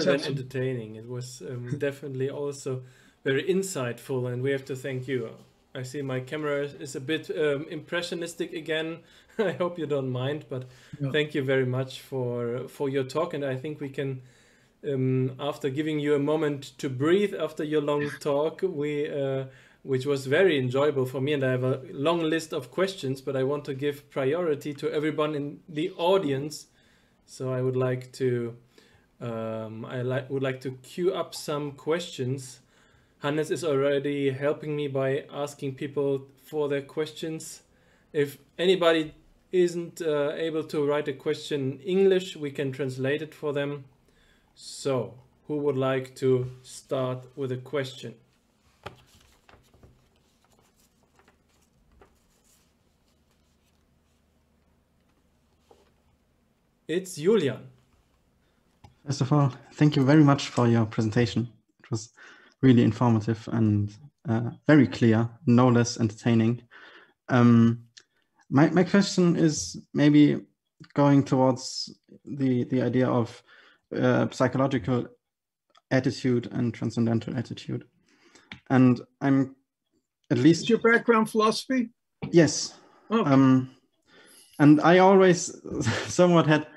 than entertaining. It was definitely also very insightful, and we have to thank you. I see my camera is a bit impressionistic again. I hope you don't mind, but thank you very much for your talk. And I think we can, after giving you a moment to breathe after your long talk, which was very enjoyable for me, and I have a long list of questions, but I want to give priority to everyone in the audience. So I would like to would like to queue up some questions. Hannes is already helping me by asking people for their questions. If anybody isn't able to write a question in English, we can translate it for them. So, who would like to start with a question? It's Julian. First of all, thank you very much for your presentation. It was really informative and very clear, no less entertaining. My question is maybe going towards the idea of psychological attitude and transcendental attitude. And I'm at least... Is your background philosophy? Yes. Okay. And I always somewhat had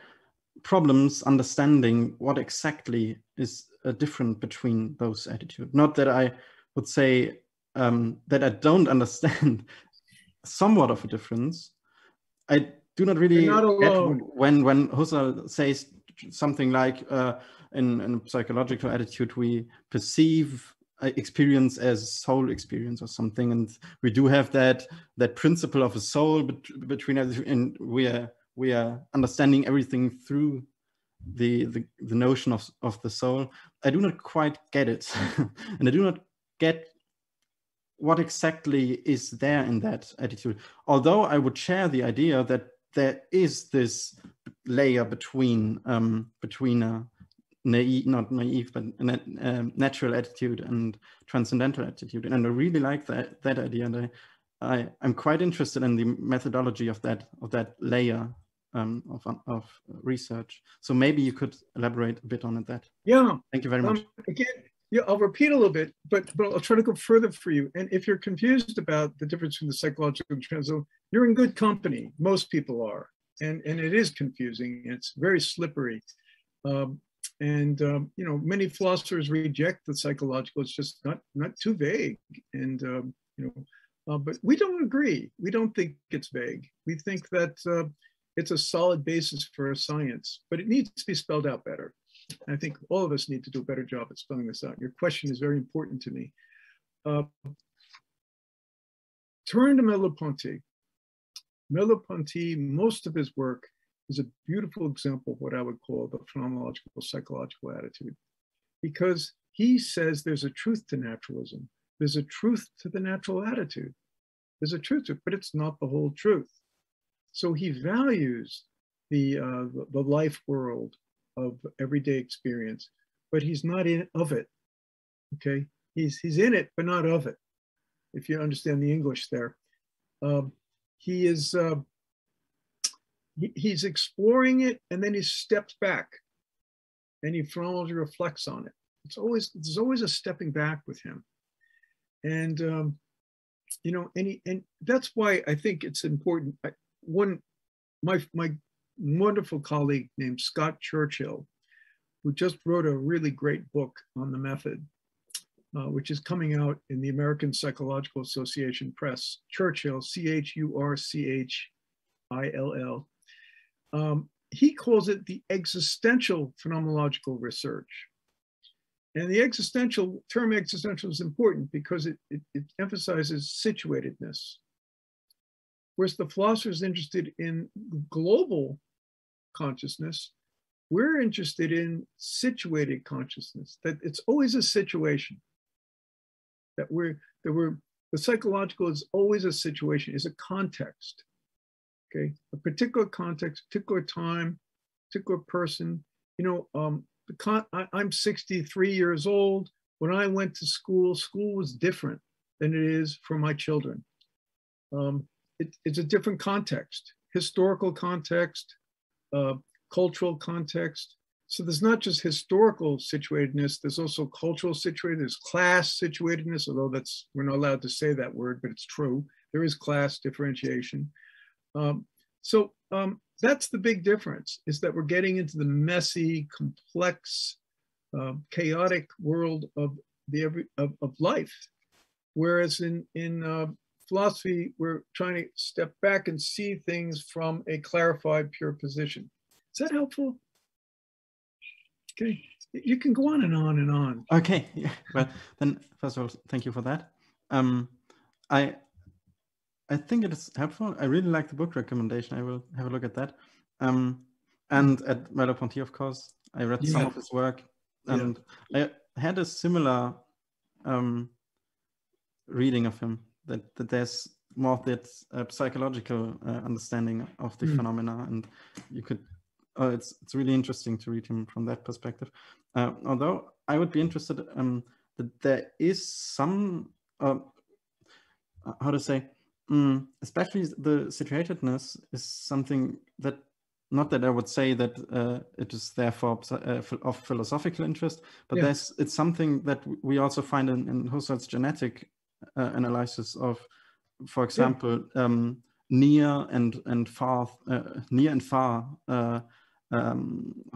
problems understanding what exactly is different between those attitudes. Not that I would say that I don't understand somewhat of a difference. I do not really get when Husserl says something like in psychological attitude we perceive experience as soul experience or something, and we do have that principle of a soul between us, and we are understanding everything through the notion of the soul. I do not quite get it. And I do not get what exactly is there in that attitude. Although I would share the idea that there is this layer between a not naive, but natural attitude and transcendental attitude. And I really like that idea. And I'm quite interested in the methodology of that layer of research. So maybe you could elaborate a bit on that. Yeah. Thank you very much. Again, yeah, I'll repeat a little bit, but I'll try to go further for you. And if you're confused about the difference between the psychological and transcendental, you're in good company. Most people are. And it is confusing. It's very slippery. You know, many philosophers reject the psychological. It's just not too vague. And, you know, but we don't agree. We don't think it's vague. We think that it's a solid basis for science, but it needs to be spelled out better. I think all of us need to do a better job at spelling this out. Your question is very important to me. Turn to Merleau-Ponty. Merleau-Ponty, most of his work is a beautiful example of what I would call the phenomenological psychological attitude, because he says there's a truth to naturalism. There's a truth to the natural attitude. There's a truth to it, but it's not the whole truth. So he values the life world of everyday experience, but he's not of it. Okay, he's in it, but not of it. If you understand the English there, he's exploring it, and then he steps back, and he phenomenally reflects on it. There's always a stepping back with him, and you know, and that's why I think it's important. My wonderful colleague named Scott Churchill, who just wrote a really great book on the method, which is coming out in the American Psychological Association Press. Churchill, Churchill. He calls it the existential phenomenological research. And the term existential is important because it emphasizes situatedness. Whereas the philosopher is interested in global consciousness, we're interested in situated consciousness, that it's always a situation. The psychological is always a situation, is a context. Okay, a particular context, particular time, particular person. You know, I'm 63 years old. When I went to school, school was different than it is for my children. It's a different context, historical context, cultural context. So there's not just historical situatedness, there's also cultural situatedness, there's class situatedness, although we're not allowed to say that word, but it's true. There is class differentiation. That's the big difference, is that we're getting into the messy, complex, chaotic world of life. Whereas in philosophy, we're trying to step back and see things from a clarified, pure position. Is that helpful? Okay, you can go on and on and on. Okay, yeah. Well, then first of all, thank you for that. I think it is helpful. I really like the book recommendation. I will have a look at that. And at Merleau-Ponty, of course, I read some of his work, and I had a similar reading of him, that there's more of that psychological understanding of the phenomena, and you could. It's really interesting to read him from that perspective. Although I would be interested that there is some, how to say, especially the situatedness is something that, not that I would say that it is therefore of philosophical interest, but it's something that we also find in Husserl's genetic analysis of, for example, near and far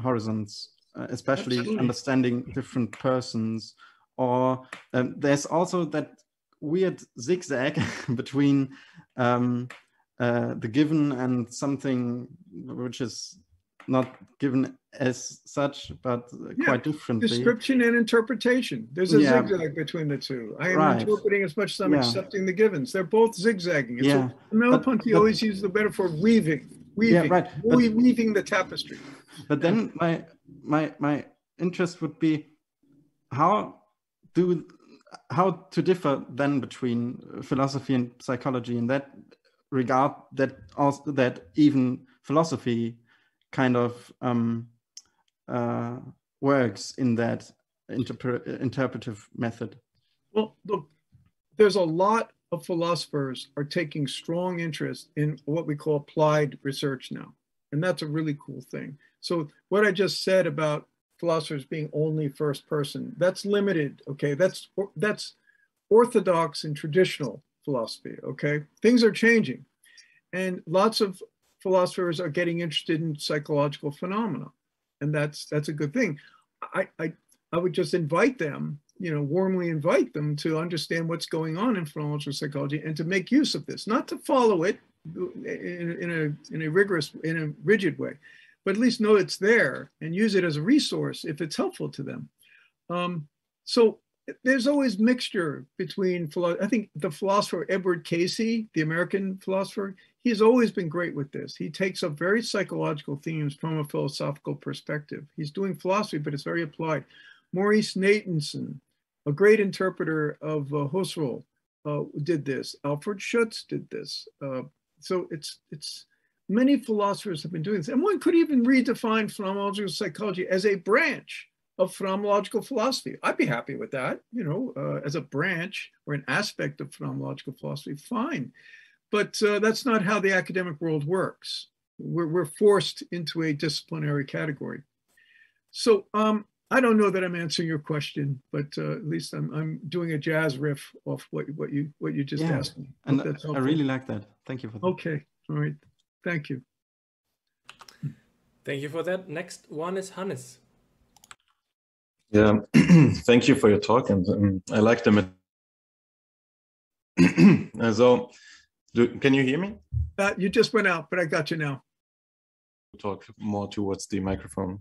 horizons, especially Absolutely. understanding different persons, or there's also that weird zigzag between the given and something which is not given as such, but quite differently. Description and interpretation. There's a zigzag between the two. I am interpreting as much as I'm accepting the givens. They're both zigzagging. Merleau-Ponty always uses the metaphor of weaving, weaving the tapestry. But then my interest would be how to differ then between philosophy and psychology in that regard, that even philosophy kind of works in that interpretive method. Well, look, there's a lot of philosophers are taking strong interest in what we call applied research now. And that's a really cool thing. So what I just said about philosophers being only first person, that's limited, okay? That's orthodox and traditional philosophy, okay? Things are changing. And lots of philosophers are getting interested in psychological phenomena. And that's a good thing. I would just invite them, warmly invite them to understand what's going on in phenomenological psychology and to make use of this, not to follow it in a rigid way, but at least know it's there and use it as a resource if it's helpful to them. So there's always mixture between philosophy. I think the philosopher Edward Casey, the American philosopher, he's always been great with this. He takes up very psychological themes from a philosophical perspective. He's doing philosophy, but it's very applied. Maurice Natanson, a great interpreter of Husserl, did this. Alfred Schutz did this. So it's many philosophers have been doing this. And one could even redefine phenomenological psychology as a branch of phenomenological philosophy. I'd be happy with that, as a branch or an aspect of phenomenological philosophy, fine. But that's not how the academic world works. We're forced into a disciplinary category. So I don't know that I'm answering your question, but at least I'm doing a jazz riff off what you just asked me. And I really like that. Thank you for that. Okay, all right. Thank you. Thank you for that. Next one is Hannes. Yeah, thank you for your talk, and I like them. So, can you hear me? You just went out, but I got you now. Talk more towards the microphone.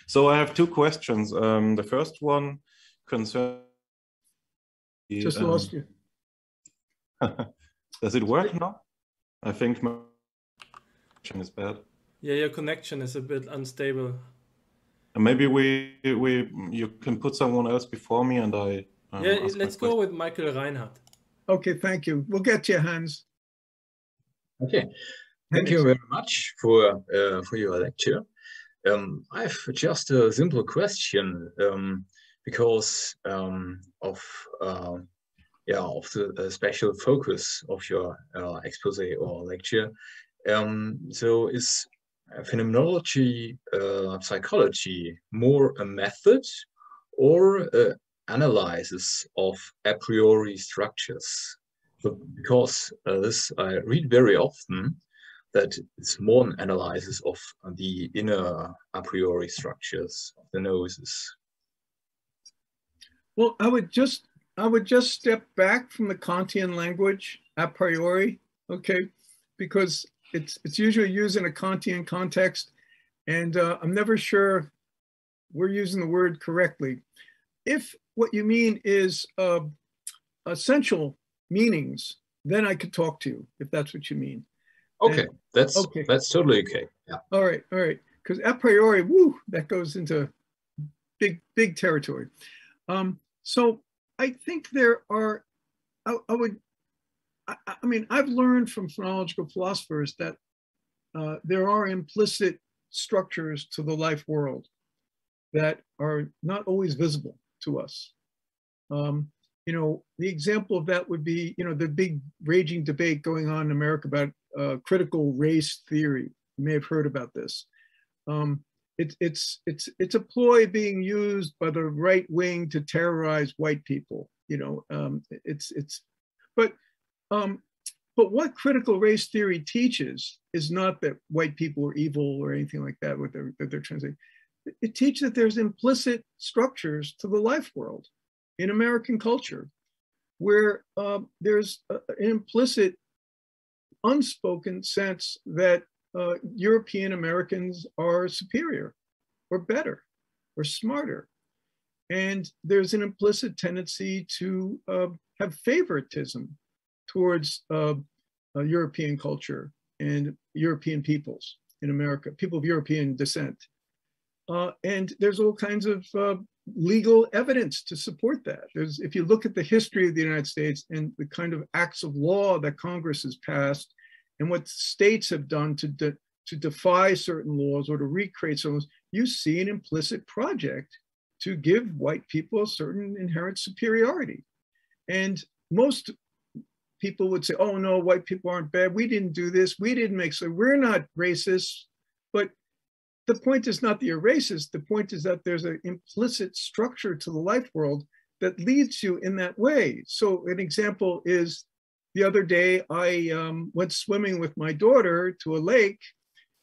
So I have two questions. The first one concerns. Just lost you. Does it work now? I think my connection is bad. Yeah, your connection is a bit unstable. Maybe you can put someone else before me, and I. Let's go with Michael Reinhardt. Okay, thank you. We'll get to you, Hans. Okay, thank you very much for your lecture. I have just a simple question because of the special focus of your expose or lecture. So is phenomenology, psychology, more a method or analysis of a priori structures? Because this I read very often, that it's more an analysis of the inner a priori structures of the noses. Well, I would just step back from the Kantian language a priori, okay, because it's usually used in a Kantian context, and I'm never sure we're using the word correctly. If what you mean is essential meanings, then I could talk to you, if that's what you mean. Okay, and, that's totally okay. Yeah. All right, because a priori, woo, that goes into big territory. So I think there are, I mean, I've learned from phrenological philosophers that there are implicit structures to the life world that are not always visible to us. You know, the example of that would be, you know, the big raging debate going on in America about critical race theory. You may have heard about this. It's a ploy being used by the right wing to terrorize white people. You know, but what critical race theory teaches is not that white people are evil or anything like that. What they're translating. It teaches that there's implicit structures to the life world in American culture, where there's an implicit, unspoken sense that European Americans are superior or better or smarter. And there's an implicit tendency to have favoritism towards European culture and European peoples in America, people of European descent. And there's all kinds of legal evidence to support that. If you look at the history of the United States and the kind of acts of law that Congress has passed and what states have done to defy certain laws or to recreate certain laws, you see an implicit project to give white people a certain inherent superiority. And most people would say, oh no, white people aren't bad. We didn't do this. We didn't make so. We're not racist. But the point is not that you're racist. The point is that there's an implicit structure to the life world that leads you in that way. So an example is the other day, I went swimming with my daughter to a lake,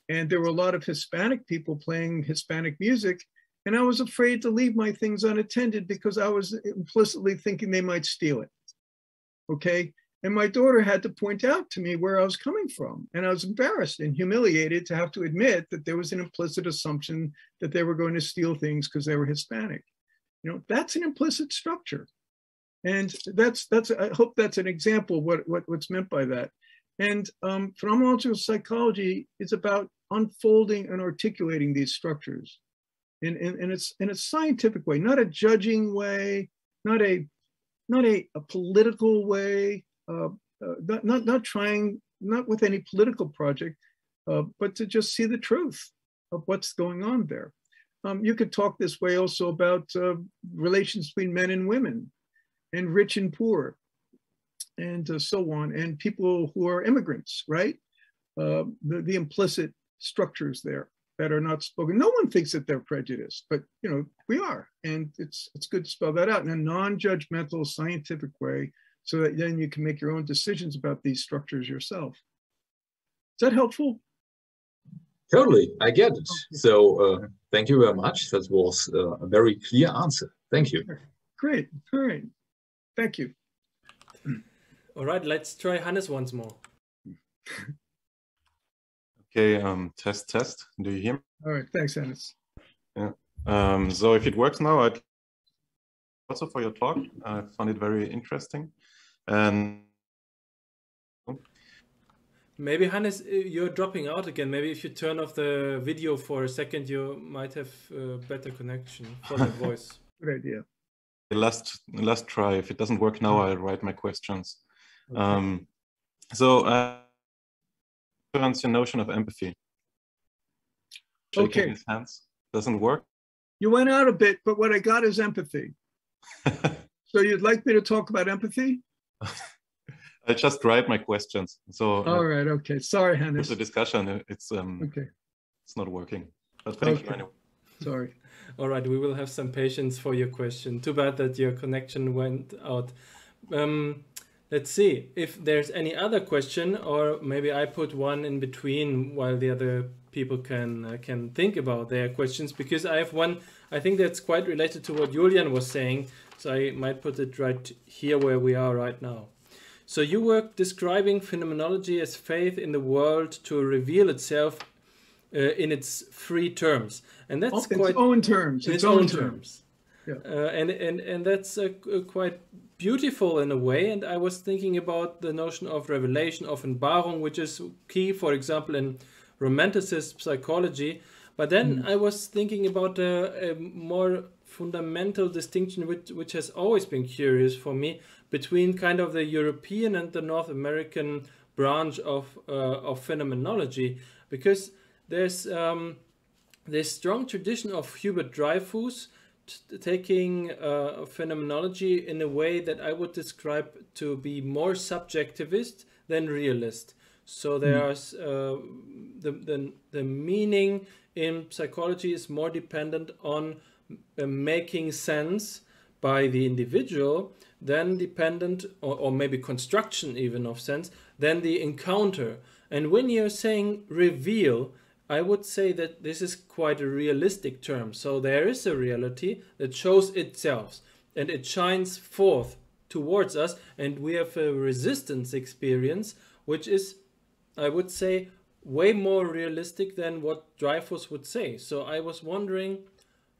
and there were a lot of Hispanic people playing Hispanic music. And I was afraid to leave my things unattended because I was implicitly thinking they might steal it. Okay. And my daughter had to point out to me where I was coming from. And I was embarrassed and humiliated to have to admit that there was an implicit assumption that they were going to steal things because they were Hispanic. You know, that's an implicit structure. And I hope that's an example of what's meant by that. And phenomenological psychology is about unfolding and articulating these structures in a scientific way, not a judging way, not a political way, not with any political project, but to just see the truth of what's going on there. You could talk this way also about relations between men and women, and rich and poor, and so on, and people who are immigrants, right? The implicit structures there that are not spoken. No one thinks that they're prejudiced, but you know, we are, and it's good to spell that out in a non-judgmental, scientific way, so that then you can make your own decisions about these structures yourself. Is that helpful? Totally, I get it. So thank you very much. That was a very clear answer. Thank you. Great. All right. Thank you. All right, let's try Hannes once more. Okay, test. Do you hear me? All right, thanks, Hannes. Yeah. So if it works now, I'd also for your talk. I found it very interesting. And maybe Hannes, you're dropping out again. Maybe if you turn off the video for a second, you might have a better connection for the voice. Good idea. Last try. If it doesn't work now, I'll write my questions. Okay. So your notion of empathy. Shaking his hands doesn't work. You went out a bit, but what I got is empathy. So you'd like me to talk about empathy? I just write my questions. So all right, okay. Sorry, Hannes. It's a discussion. It's okay. it's not working. But thank you anyway. Sorry. All right, we will have some patience for your question. Too bad that your connection went out. Let's see if there's any other question, or maybe I put one in between while the other people can think about their questions, because I have one, I think that's quite related to what Julian was saying, so I might put it right here where we are right now. So you were describing phenomenology as faith in the world to reveal itself in its free terms, and that's quite its own terms. Its own terms. Yeah. And that's quite beautiful in a way. And I was thinking about the notion of revelation, Offenbarung, which is key, for example, in Romanticist psychology. But then I was thinking about a more fundamental distinction, which has always been curious for me, between kind of the European and the North American branch of phenomenology, because there's this strong tradition of Hubert Dreyfus taking phenomenology in a way that I would describe to be more subjectivist than realist. So there's the meaning in psychology is more dependent on making sense by the individual than dependent, or maybe construction even of sense, than the encounter. And when you're saying reveal, I would say that this is quite a realistic term. So there is a reality that shows itself and it shines forth towards us, and we have a resistance experience, which is, I would say, way more realistic than what Dreyfus would say. So I was wondering,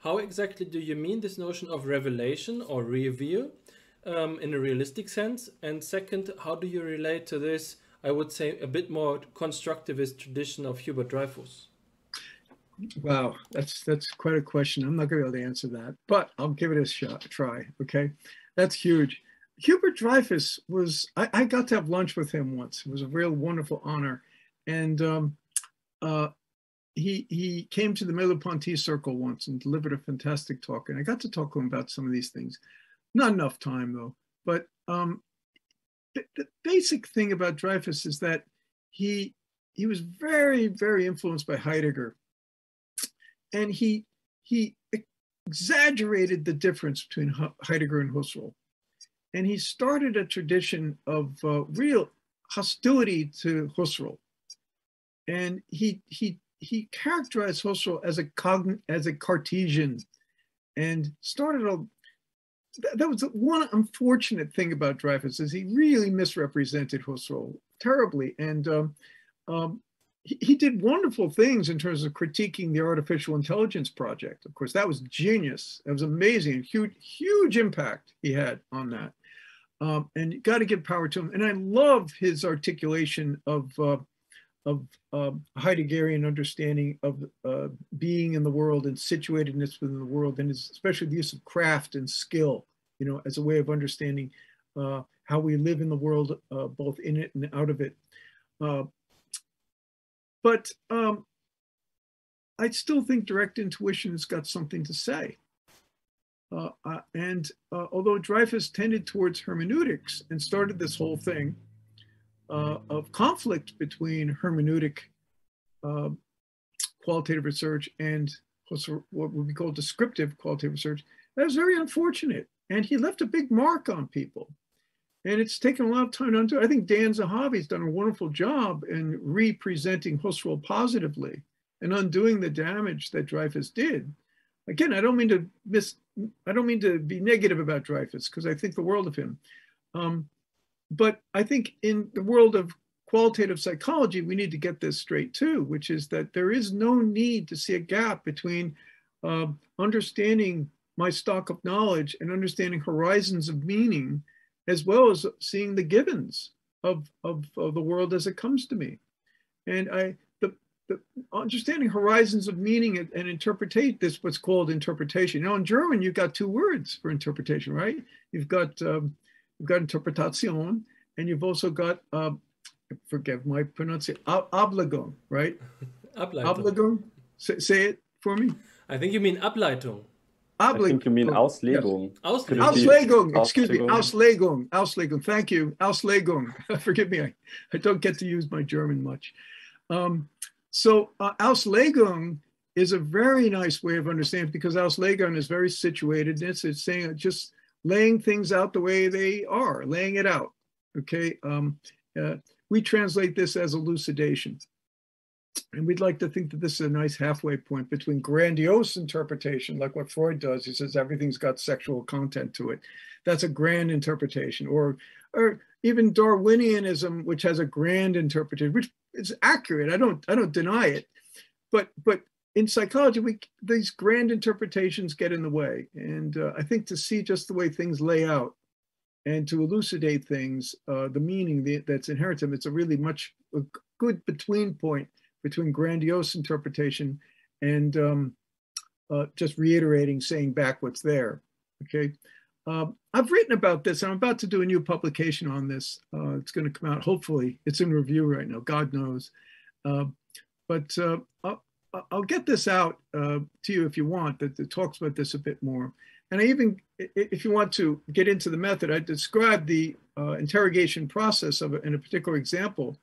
how exactly do you mean this notion of revelation or reveal in a realistic sense? And second, how do you relate to this, I would say, a bit more constructivist tradition of Hubert Dreyfus? Wow, that's quite a question. I'm not going to be able to answer that, but I'll give it a try. Okay, that's huge. Hubert Dreyfus was, I got to have lunch with him once. It was a real wonderful honor. And he came to the Merleau-Ponty Circle once and delivered a fantastic talk. And I got to talk to him about some of these things. Not enough time though, but the basic thing about Dreyfus is that he was very, very influenced by Heidegger. And he exaggerated the difference between Heidegger and Husserl. And he started a tradition of real hostility to Husserl. And he characterized Husserl as a Cartesian, and started that was one unfortunate thing about Dreyfus, is he really misrepresented Husserl terribly. And he did wonderful things in terms of critiquing the artificial intelligence project. Of course, that was genius. It was amazing. Huge impact he had on that. And you got to give power to him. And I love his articulation of Heideggerian understanding of being in the world and situatedness within the world, and especially the use of craft and skill, you know, as a way of understanding how we live in the world, both in it and out of it. But I still think direct intuition has got something to say. Although Dreyfus tended towards hermeneutics and started this whole thing of conflict between hermeneutic qualitative research and what would be called descriptive qualitative research, that was very unfortunate. And he left a big mark on people. And it's taken a lot of time to undo. I think Dan Zahavi's done a wonderful job in representing Husserl positively and undoing the damage that Dreyfus did. Again, I don't mean to be negative about Dreyfus, because I think the world of him. But I think in the world of qualitative psychology, we need to get this straight too, which is that there is no need to see a gap between understanding my stock of knowledge and understanding horizons of meaning, as well as seeing the givens of the world as it comes to me. And the understanding horizons of meaning and interpretate this, what's called interpretation. You know, in German, you've got two words for interpretation, right? You've got Interpretation, and you've also got, forgive my pronunciation, Ableitung, right? Ableitung. Say it for me. I think you mean Ableitung. I think you mean Auslegung. Yes. Auslegung, excuse me, Auslegung, Auslegung, thank you, Auslegung. Forgive me, I don't get to use my German much. So Auslegung is a very nice way of understanding, because Auslegung is very situated. It's saying just laying things out the way they are, laying it out. Okay, we translate this as elucidation. And we'd like to think that this is a nice halfway point between grandiose interpretation, like what Freud does. He says everything's got sexual content to it. That's a grand interpretation. Or even Darwinianism, which has a grand interpretation, which is accurate. I don't deny it. But in psychology, these grand interpretations get in the way. And I think to see just the way things lay out and to elucidate things, the meaning that's inherent in them, it's a really a good between point between grandiose interpretation and just reiterating, saying back what's there. Okay, I've written about this. I'm about to do a new publication on this. It's going to come out. Hopefully, it's in review right now. God knows, but I'll get this out to you if you want. That talks about this a bit more. And I even, if you want to get into the method, I described the interrogation process of it in a particular example,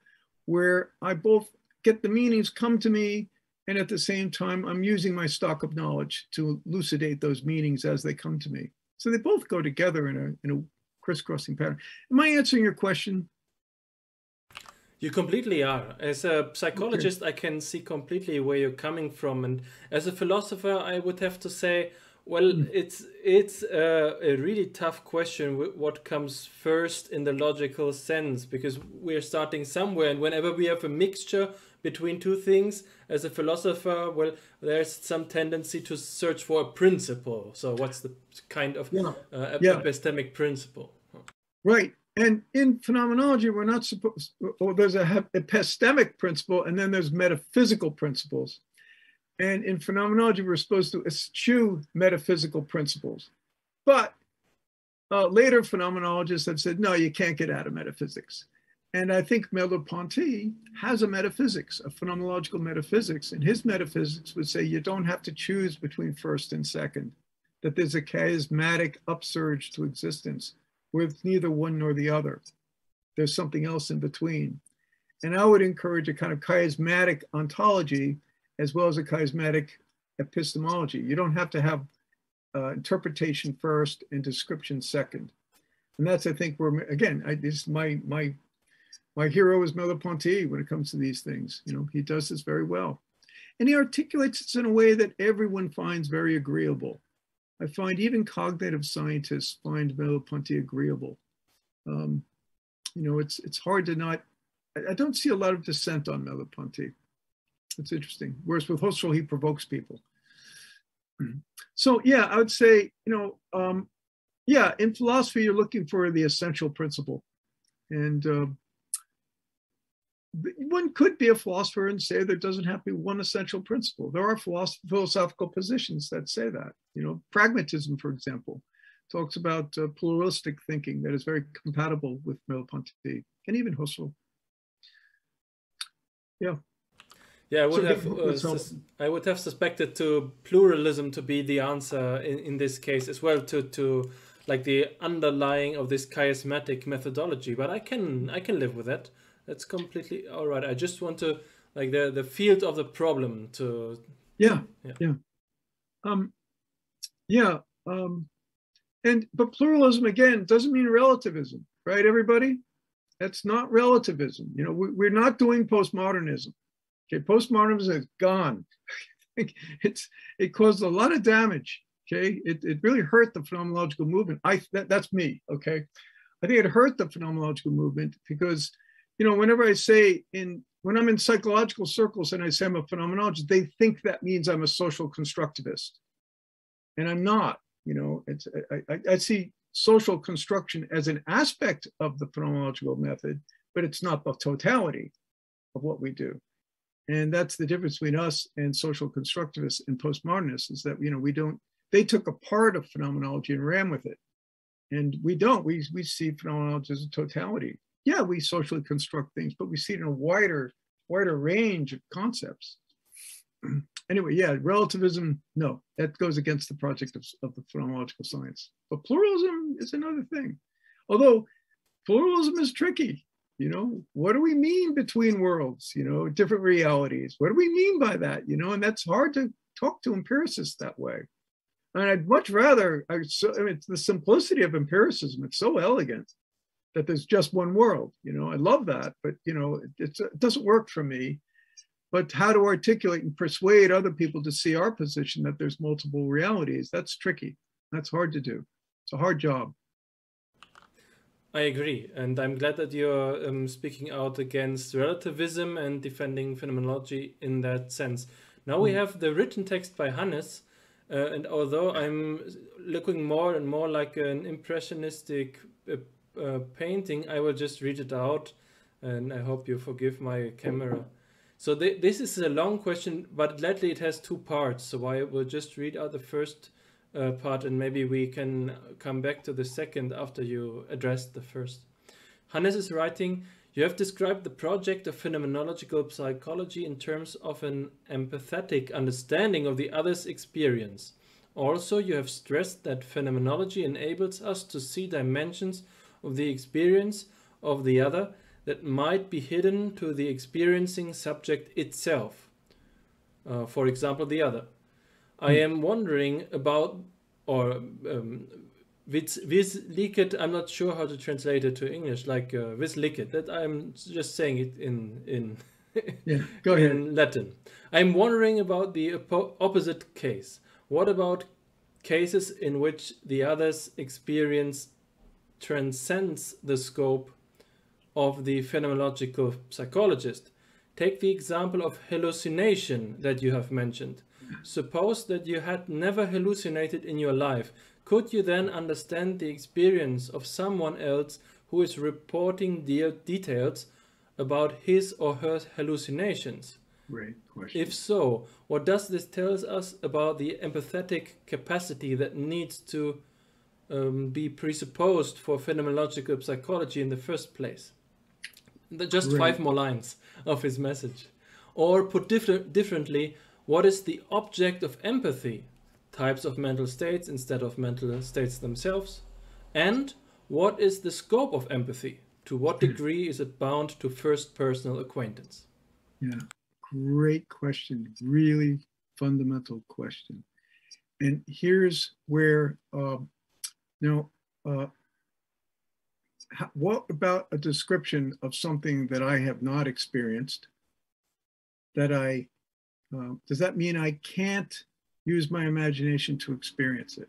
where I both get the meanings come to me, and at the same time, I'm using my stock of knowledge to elucidate those meanings as they come to me. So they both go together in a crisscrossing pattern. Am I answering your question? You completely are. As a psychologist, okay, I can see completely where you're coming from. And as a philosopher, I would have to say, well, it's a really tough question, what comes first in the logical sense, because we're starting somewhere. And whenever we have a mixture between two things, as a philosopher, well, there's some tendency to search for a principle. So what's the kind of epistemic principle? Right. And in phenomenology, we're not supposed, or there's a epistemic principle, and then there's metaphysical principles. And in phenomenology, we're supposed to eschew metaphysical principles. But later phenomenologists have said, no, you can't get out of metaphysics. And I think Merleau-Ponty has a metaphysics, a phenomenological metaphysics. And his metaphysics would say you don't have to choose between first and second, that there's a charismatic upsurge to existence with neither one nor the other. There's something else in between. And I would encourage a kind of chiasmatic ontology as well as a chiasmatic epistemology. You don't have to have interpretation first and description second. And that's, I think, where, again, my hero is Merleau-Ponty when it comes to these things. You know, he does this very well. And he articulates it in a way that everyone finds very agreeable. I find even cognitive scientists find Merleau-Ponty agreeable. You know, it's hard to not, I don't see a lot of dissent on Merleau-Ponty. It's interesting. Whereas with Husserl, he provokes people. So yeah, I would say, you know, yeah, in philosophy, you're looking for the essential principle. And one could be a philosopher and say there doesn't have to be one essential principle. There are philosophical positions that say that. You know, pragmatism, for example, talks about pluralistic thinking that is very compatible with Merleau-Ponty and even Husserl. Yeah. Yeah, I would have suspected pluralism to be the answer in this case as well, to like the underlying of this chiasmatic methodology. But I can live with that. That's completely all right. I just want to like the field of the problem to. But pluralism again doesn't mean relativism, right? Everybody, that's not relativism. You know, we're not doing postmodernism. Okay, postmodernism is gone. It caused a lot of damage. Okay, it really hurt the phenomenological movement. That's me. Okay, I think it hurt the phenomenological movement because, you know, whenever I say when I'm in psychological circles and I say I'm a phenomenologist, they think that means I'm a social constructivist, and I'm not. You know, I see social construction as an aspect of the phenomenological method, but it's not the totality of what we do. And that's the difference between us and social constructivists and postmodernists, is that, you know, they took a part of phenomenology and ran with it. And we don't, we see phenomenology as a totality. Yeah, we socially construct things, but we see it in a wider range of concepts. Anyway, yeah, relativism, no, that goes against the project of the phenomenological science. But pluralism is another thing. Although pluralism is tricky. You know, what do we mean between worlds? You know, different realities. What do we mean by that? You know, and that's hard to talk to empiricists that way. And I'd much rather, I mean, it's the simplicity of empiricism. It's so elegant that there's just one world. You know, I love that, but you know, it doesn't work for me. But how to articulate and persuade other people to see our position that there's multiple realities, that's tricky. That's hard to do. It's a hard job. I agree, and I'm glad that you're speaking out against relativism and defending phenomenology in that sense. Now we have the written text by Hannes, and although I'm looking more and more like an impressionistic painting, I will just read it out, and I hope you forgive my camera. So this is a long question, but gladly it has two parts, so I will just read out the first part, and maybe we can come back to the second after you addressed the first. Hannes is writing, you have described the project of phenomenological psychology in terms of an empathetic understanding of the other's experience. Also, you have stressed that phenomenology enables us to see dimensions of the experience of the other that might be hidden to the experiencing subject itself. For example, the other. I am wondering about, or Wisliket, I'm not sure how to translate it to English, like Wisliket, that I'm just saying it in yeah, go ahead. In Latin. I'm wondering about the opposite case. What about cases in which the other's experience transcends the scope of the phenomenological psychologist? Take the example of hallucination that you have mentioned. Suppose that you had never hallucinated in your life. Could you then understand the experience of someone else who is reporting details about his or her hallucinations? Great question. If so, what does this tell us about the empathetic capacity that needs to be presupposed for phenomenological psychology in the first place? Just Great. 5 more lines of his message. Or put differently, what is the object of empathy? Types of mental states instead of mental states themselves. And what is the scope of empathy? To what degree is it bound to first personal acquaintance? Yeah, great question. Really fundamental question. And here's where, what about a description of something that I have not experienced that does that mean I can't use my imagination to experience it?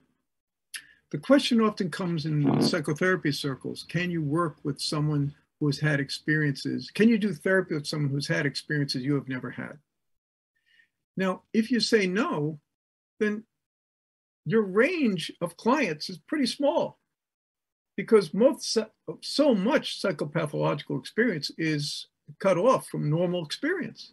The question often comes in psychotherapy circles. Can you work with someone who has had experiences? Can you do therapy with someone who's had experiences you have never had? Now, if you say no, then your range of clients is pretty small because so much psychopathological experience is cut off from normal experience.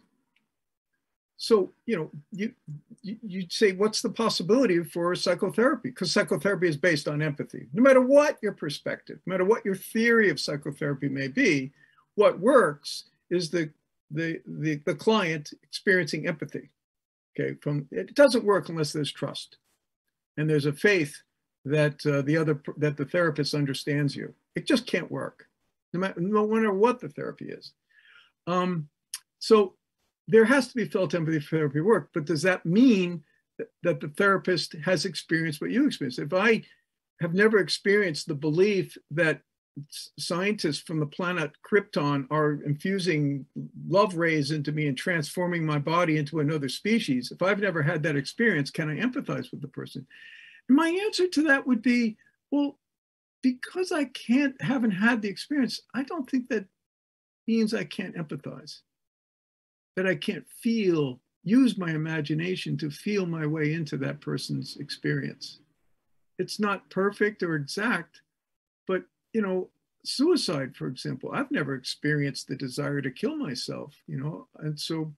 So, you'd say, what's the possibility for psychotherapy? Because psychotherapy is based on empathy. No matter what your perspective, no matter what your theory of psychotherapy may be, what works is the client experiencing empathy. Okay, it doesn't work unless there's trust, and there's a faith that the therapist understands you. It just can't work, no matter what the therapy is. So there has to be felt empathy for therapy work, but does that mean that the therapist has experienced what you experienced? If I have never experienced the belief that scientists from the planet Krypton are infusing love rays into me and transforming my body into another species, if I've never had that experience, can I empathize with the person? And my answer to that would be, well, because I haven't had the experience, I don't think that means I can't empathize. That I can't use my imagination to feel my way into that person's experience. It's not perfect or exact, but suicide, for example, I've never experienced the desire to kill myself, and so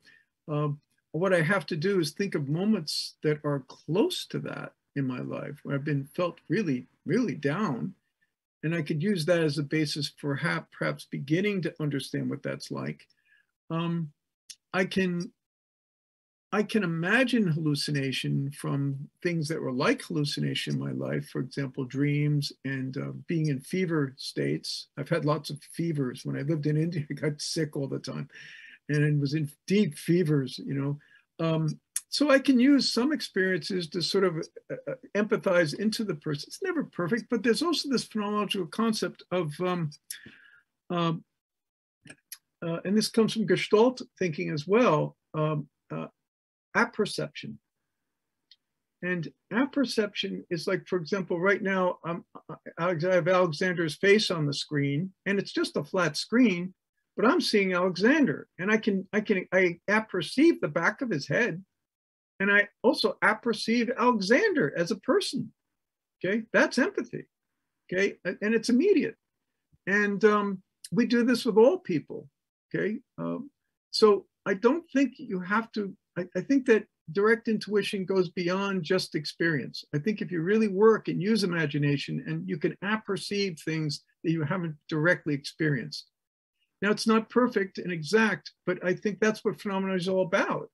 what I have to do is think of moments that are close to that in my life where I've felt really, really down, and I could use that as a basis for perhaps beginning to understand what that's like. I can I can imagine hallucination from things that were like hallucination in my life, for example, dreams and being in fever states. I've had lots of fevers. When I lived in India, I got sick all the time and was in deep fevers, you know. So I can use some experiences to sort of empathize into the person. It's never perfect, but there's also this phenomenological concept of, and this comes from Gestalt thinking as well, apperception. And apperception is like, for example, right now, I have Alexander's face on the screen, and it's just a flat screen, but I'm seeing Alexander, and I apperceive the back of his head, and I also apperceive Alexander as a person. Okay, that's empathy. Okay, and it's immediate. And we do this with all people. Okay, so I don't think you have to. I think that direct intuition goes beyond just experience. I think if you really work and use imagination, and you can apperceive things that you haven't directly experienced. Now, it's not perfect and exact, but I think that's what phenomenology is all about,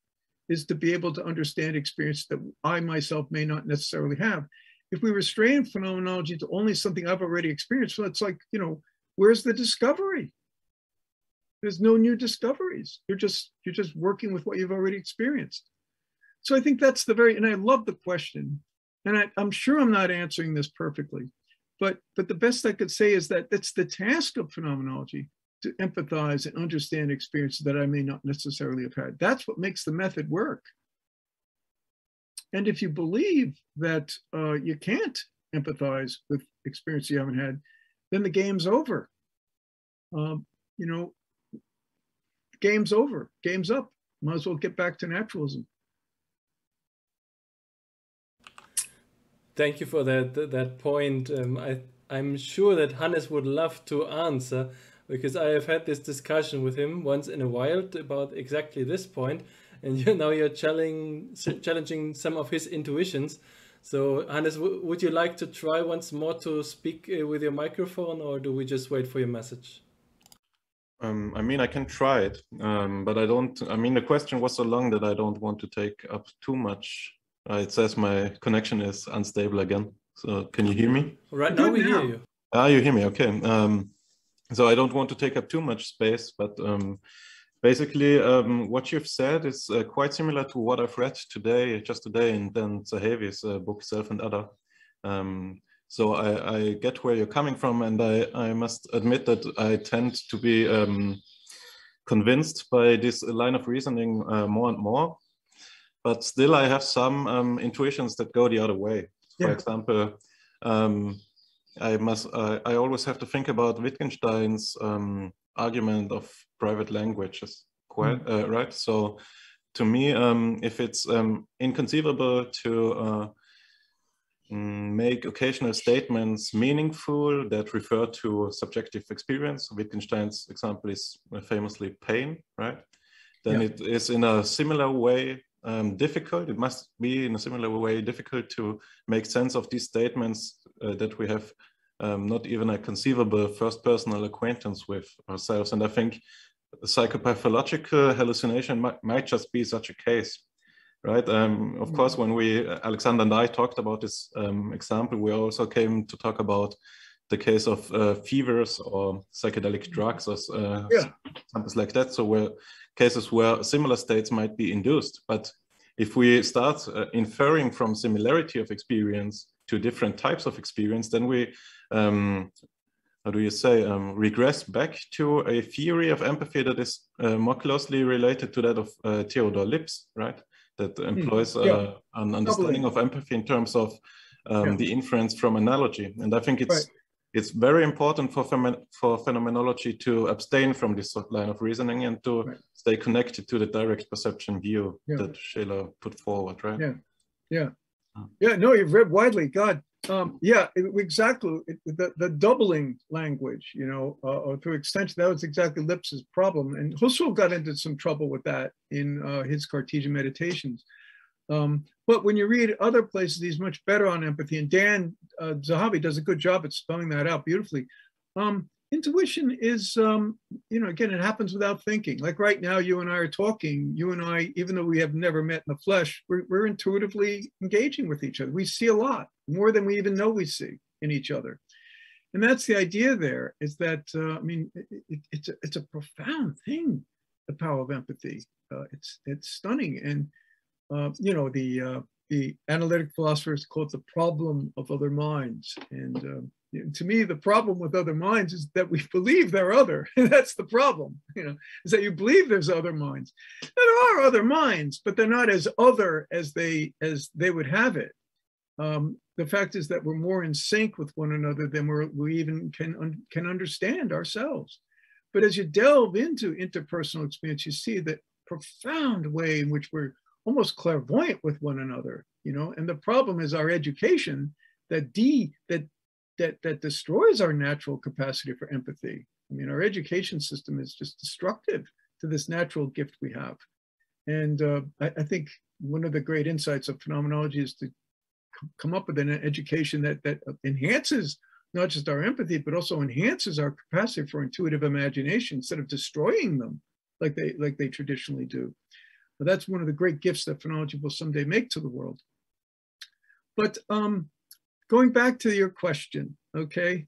is to be able to understand experience that I myself may not necessarily have. If we restrain phenomenology to only something I've already experienced, well, it's like, you know, where's the discovery? There's no new discoveries. You're just working with what you've already experienced. So I think that's and I love the question. And I'm sure I'm not answering this perfectly, but the best I could say is that it's the task of phenomenology to empathize and understand experiences that I may not necessarily have had. That's what makes the method work. And if you believe that you can't empathize with experience you haven't had, then the game's over. You know, game's over, game's up. Might as well get back to naturalism. Thank you for that point. I'm sure that Hannes would love to answer, because I have had this discussion with him once in a while about exactly this point, and now you're challenging some of his intuitions. So Hannes, would you like to try once more to speak with your microphone, or do we just wait for your message? I mean, I can try it, but I don't. I mean, the question was so long that I don't want to take up too much. It says my connection is unstable again. So can you hear me? Right now we hear you. Ah, you hear me? Okay. So I don't want to take up too much space, but basically what you've said is quite similar to what I've read just today in Dan Zahavi's book, Self and Other. So I get where you're coming from, and I must admit that I tend to be convinced by this line of reasoning more and more. But still, I have some intuitions that go the other way. For example, I always have to think about Wittgenstein's argument of private languages, right? So to me, if it's inconceivable to make occasional statements meaningful that refer to subjective experience, Wittgenstein's example is famously pain, right? Then it is in a similar way difficult. It must be in a similar way difficult to make sense of these statements that we have not even a conceivable first personal acquaintance with ourselves. And I think psychopathological hallucination might just be such a case, right? Of course, when Alexander and I talked about this example, we also came to talk about the case of fevers or psychedelic drugs or something like that. So cases where similar states might be induced. But if we start inferring from similarity of experience to different types of experience, then we, how do you say, regress back to a theory of empathy that is more closely related to that of Theodor Lipps, right? That employs an understanding of empathy in terms of the inference from analogy. And I think it's very important for phenomenology to abstain from this line of reasoning and to stay connected to the direct perception view that Scheler put forward, right? No, you've read widely. God, exactly. The doubling language, you know, or through extension, that was exactly Lipps's problem. And Husserl got into some trouble with that in his Cartesian Meditations. But when you read other places, he's much better on empathy. And Dan Zahavi does a good job at spelling that out beautifully. Intuition is, you know, again, it happens without thinking. Like right now, you and I are talking. You and I, even though we have never met in the flesh, we're intuitively engaging with each other. We see a lot, more than we even know we see in each other. And that's the idea there, is that, I mean, it's a profound thing, the power of empathy. It's stunning. And, you know, the analytic philosophers call it the problem of other minds. And to me, the problem with other minds is that we believe they're other. That's the problem, you know, is that you believe there's other minds. Now, there are other minds, but they're not as other as they would have it. The fact is that we're more in sync with one another than we even can understand ourselves. But as you delve into interpersonal experience, you see that profound way in which we're almost clairvoyant with one another, you know. And the problem is our education that destroys our natural capacity for empathy. I mean, our education system is just destructive to this natural gift we have. And I think one of the great insights of phenomenology is to come up with an education that enhances not just our empathy, but also enhances our capacity for intuitive imagination instead of destroying them like they traditionally do. But that's one of the great gifts that phenomenology will someday make to the world. But going back to your question, okay,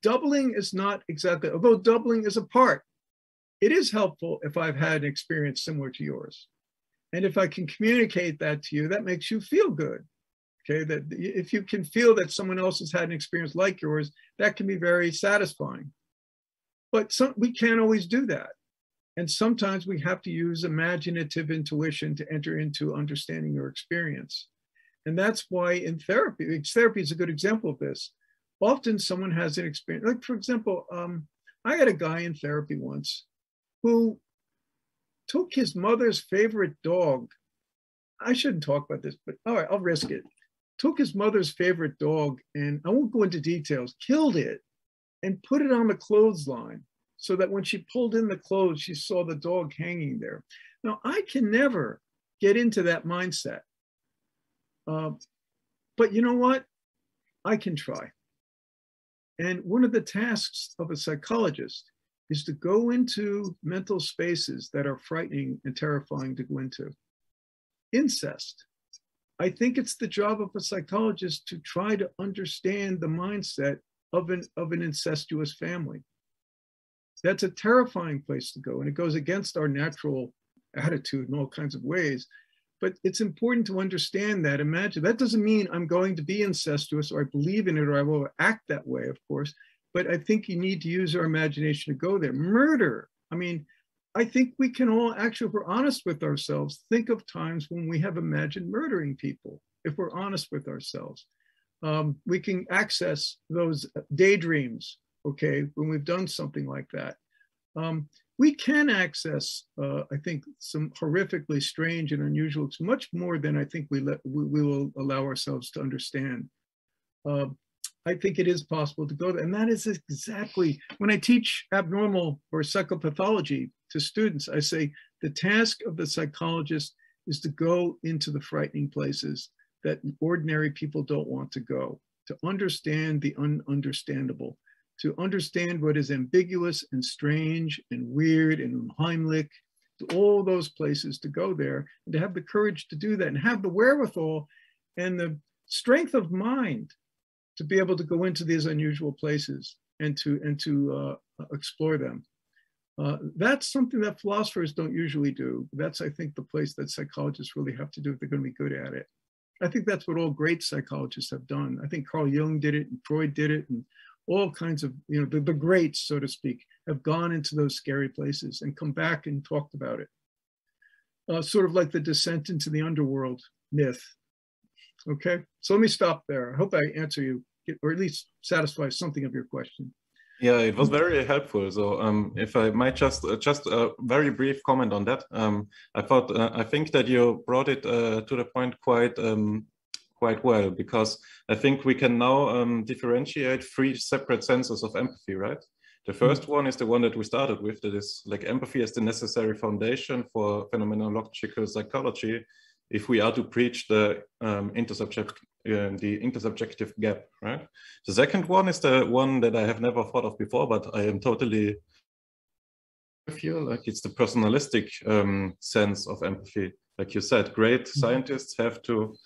doubling is not exactly, although doubling is a part, it is helpful if I've had an experience similar to yours. And if I can communicate that to you, that makes you feel good. Okay, that if you can feel that someone else has had an experience like yours, that can be very satisfying. But we can't always do that. And sometimes we have to use imaginative intuition to enter into understanding your experience. And that's why in therapy is a good example of this. Often someone has an experience, like for example, I had a guy in therapy once who took his mother's favorite dog. I shouldn't talk about this, but all right, I'll risk it. Took his mother's favorite dog, and I won't go into details, killed it and put it on the clothesline so that when she pulled in the clothes, she saw the dog hanging there. Now, I can never get into that mindset. But you know what? I can try. And one of the tasks of a psychologist is to go into mental spaces that are frightening and terrifying to go into. Incest. I think it's the job of a psychologist to try to understand the mindset of an incestuous family. That's a terrifying place to go, and it goes against our natural attitude in all kinds of ways. But it's important to understand that. Imagine, that doesn't mean I'm going to be incestuous or I believe in it or I will act that way, of course. But I think you need to use our imagination to go there. Murder. I mean, I think we can all actually, if we're honest with ourselves, think of times when we have imagined murdering people, if we're honest with ourselves. We can access those daydreams, okay, when we've done something like that. We can access, I think, some horrifically strange and unusual, much more than I think we will allow ourselves to understand. I think it is possible to go there. And that is exactly, when I teach abnormal or psychopathology to students, I say the task of the psychologist is to go into the frightening places that ordinary people don't want to go, to understand the ununderstandable, to understand what is ambiguous and strange and weird and Heimlich, to all those places to go there and to have the courage to do that and have the wherewithal and the strength of mind to be able to go into these unusual places and to explore them. That's something that philosophers don't usually do. That's, I think, the place that psychologists really have to do if they're going to be good at it. I think that's what all great psychologists have done. I think Carl Jung did it and Freud did it, and all kinds of, you know, the greats, so to speak, have gone into those scary places and come back and talked about it. Sort of like the descent into the underworld myth. Okay, so let me stop there. I hope I answer you, or at least satisfy something of your question. Yeah, it was very helpful. So if I might just a very brief comment on that. I think that you brought it to the point quite well, because I think we can now differentiate three separate senses of empathy, right? The first one is the one that we started with, that is like empathy as the necessary foundation for phenomenological psychology if we are to preach the intersubjective the intersubjective gap, right? The second one is the one that I have never thought of before, but I am totally feel like it's the personalistic sense of empathy. Like you said, great scientists have to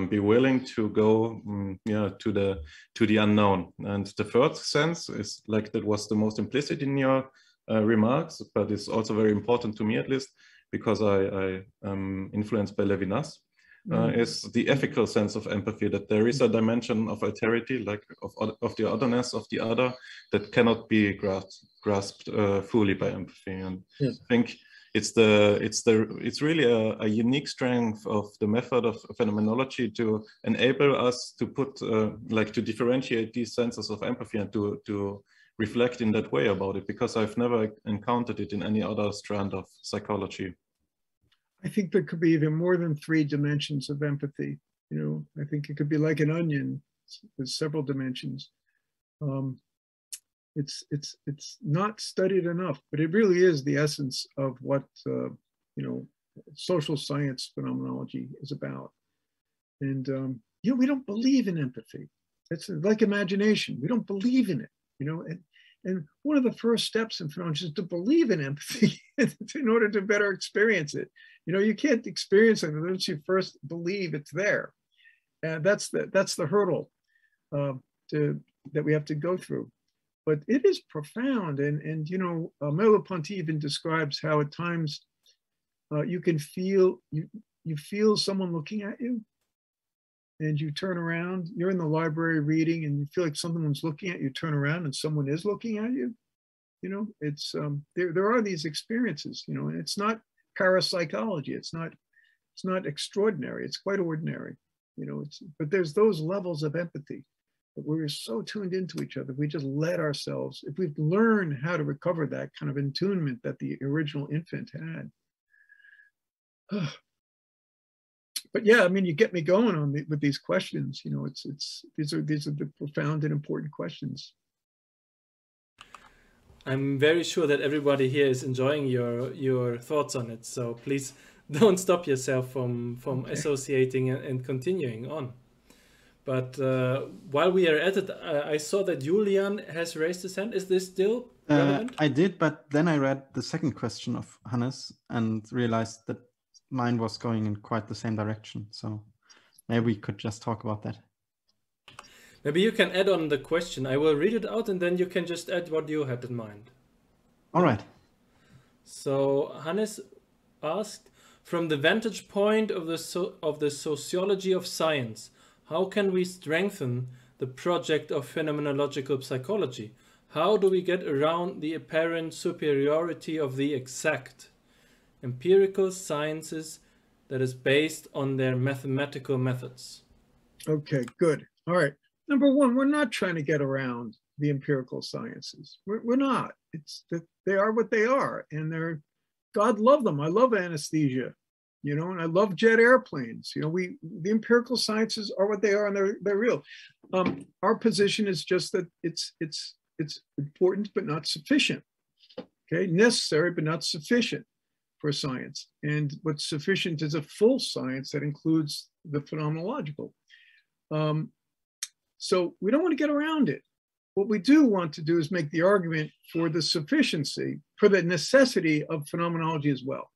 be willing to go to the unknown. And the third sense is like that was the most implicit in your remarks, but it's also very important to me, at least, because I am influenced by Levinas. Is the ethical sense of empathy, that there is a dimension of alterity, like of the otherness of the other, that cannot be grasped fully by empathy. And yes. I think it's really a unique strength of the method of phenomenology to enable us to put like to differentiate these senses of empathy and to reflect in that way about it, because I've never encountered it in any other strand of psychology. I think there could be even more than 3 dimensions of empathy. You know, I think it could be like an onion with several dimensions. It's not studied enough, but it really is the essence of what you know, social science phenomenology is about. And you know, we don't believe in empathy. It's like imagination. We don't believe in it. You know, and one of the first steps in phenomenology is to believe in empathy in order to better experience it. You know, you can't experience it unless you first believe it's there. And that's the hurdle that we have to go through. But it is profound. And you know, Merleau-Ponty even describes how at times you can feel, you feel someone looking at you, and you turn around, you're in the library reading and you feel like someone's looking at you, turn around and someone is looking at you. You know, it's, there are these experiences, you know, and it's not parapsychology. It's not extraordinary. It's quite ordinary, you know, but there's those levels of empathy that we're so tuned into each other. We just let ourselves, if we've learned how to recover that kind of attunement that the original infant had. But yeah, I mean, you get me going on with these questions. You know, these are the profound and important questions. I'm very sure that everybody here is enjoying your thoughts on it. So please don't stop yourself from okay. Associating and continuing on. But while we are at it, I saw that Julian has raised his hand. Is this still relevant? I did, but then I read the second question of Hannes and realized that mine was going in quite the same direction. So maybe we could just talk about that. Maybe you can add on the question. I will read it out and then you can just add what you had in mind. All right. So Hannes asked, from the vantage point of the sociology of science, how can we strengthen the project of phenomenological psychology? How do we get around the apparent superiority of the exact empirical sciences that is based on their mathematical methods? Okay, good. All right. Number one, we're not trying to get around the empirical sciences. We're not. It's that they are what they are, and they're, God love them. I love anesthesia, you know, and I love jet airplanes. You know, the empirical sciences are what they are, and they're real. Our position is just that it's important but not sufficient. Okay, necessary but not sufficient for science. And what's sufficient is a full science that includes the phenomenological. So we don't want to get around it. What we do want to do is make the argument for the sufficiency, for the necessity of phenomenology as well.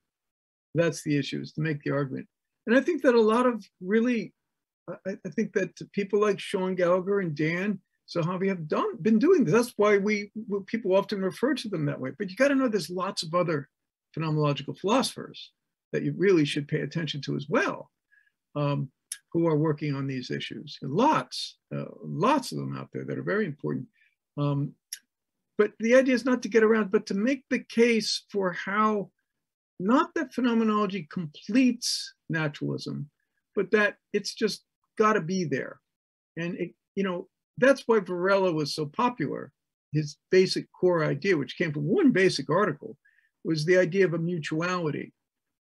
That's the issue, is to make the argument. And I think that a lot of really, I think that people like Sean Gallagher and Dan Zahavi have been doing this. That's why people often refer to them that way. But you got to know there's lots of other phenomenological philosophers that you really should pay attention to as well, who are working on these issues. And lots of them out there that are very important. But the idea is not to get around, but to make the case for how, not that phenomenology completes naturalism, but that it's just got to be there. And it, you know, that's why Varela was so popular. His basic core idea, which came from one basic article, was the idea of a mutuality.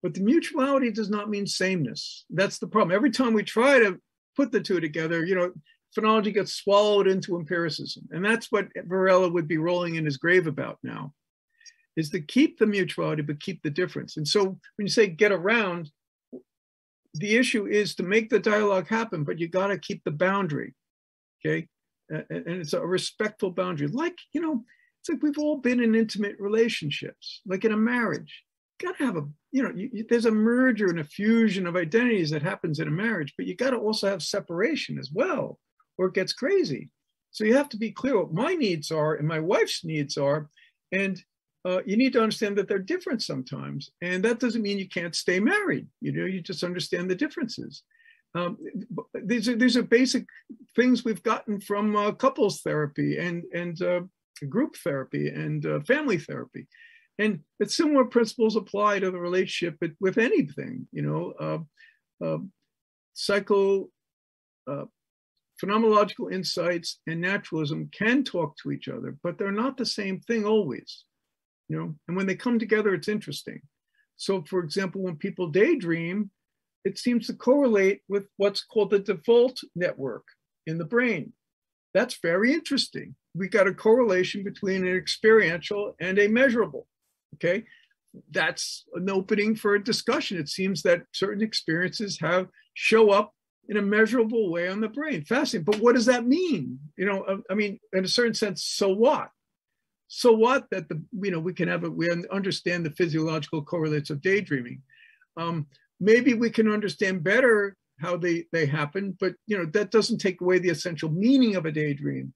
But the mutuality does not mean sameness. That's the problem. Every time we try to put the two together, you know, phenomenology gets swallowed into empiricism. And that's what Varela would be rolling in his grave about now, is to keep the mutuality, but keep the difference. And so when you say get around, the issue is to make the dialogue happen, but you got to keep the boundary, okay? And it's a respectful boundary. Like, you know, it's like we've all been in intimate relationships, like in a marriage. You got to have a, you know, there's a merger and a fusion of identities that happens in a marriage, but you got to also have separation as well, or it gets crazy. So you have to be clear what my needs are and my wife's needs are. And you need to understand that they're different sometimes. And that doesn't mean you can't stay married. You know, you just understand the differences. These are basic things we've gotten from couples therapy and group therapy and family therapy. And but similar principles apply to the relationship with anything, you know. Phenomenological insights and naturalism can talk to each other, but they're not the same thing always, you know. And when they come together, it's interesting. So, for example, when people daydream, it seems to correlate with what's called the default network in the brain. That's very interesting. We got a correlation between an experiential and a measurable, okay? That's an opening for a discussion. It seems that certain experiences show up in a measurable way on the brain. Fascinating, but what does that mean? You know, I mean, in a certain sense, so what? So what that we understand the physiological correlates of daydreaming. Maybe we can understand better how they happen, but you know, that doesn't take away the essential meaning of a daydream.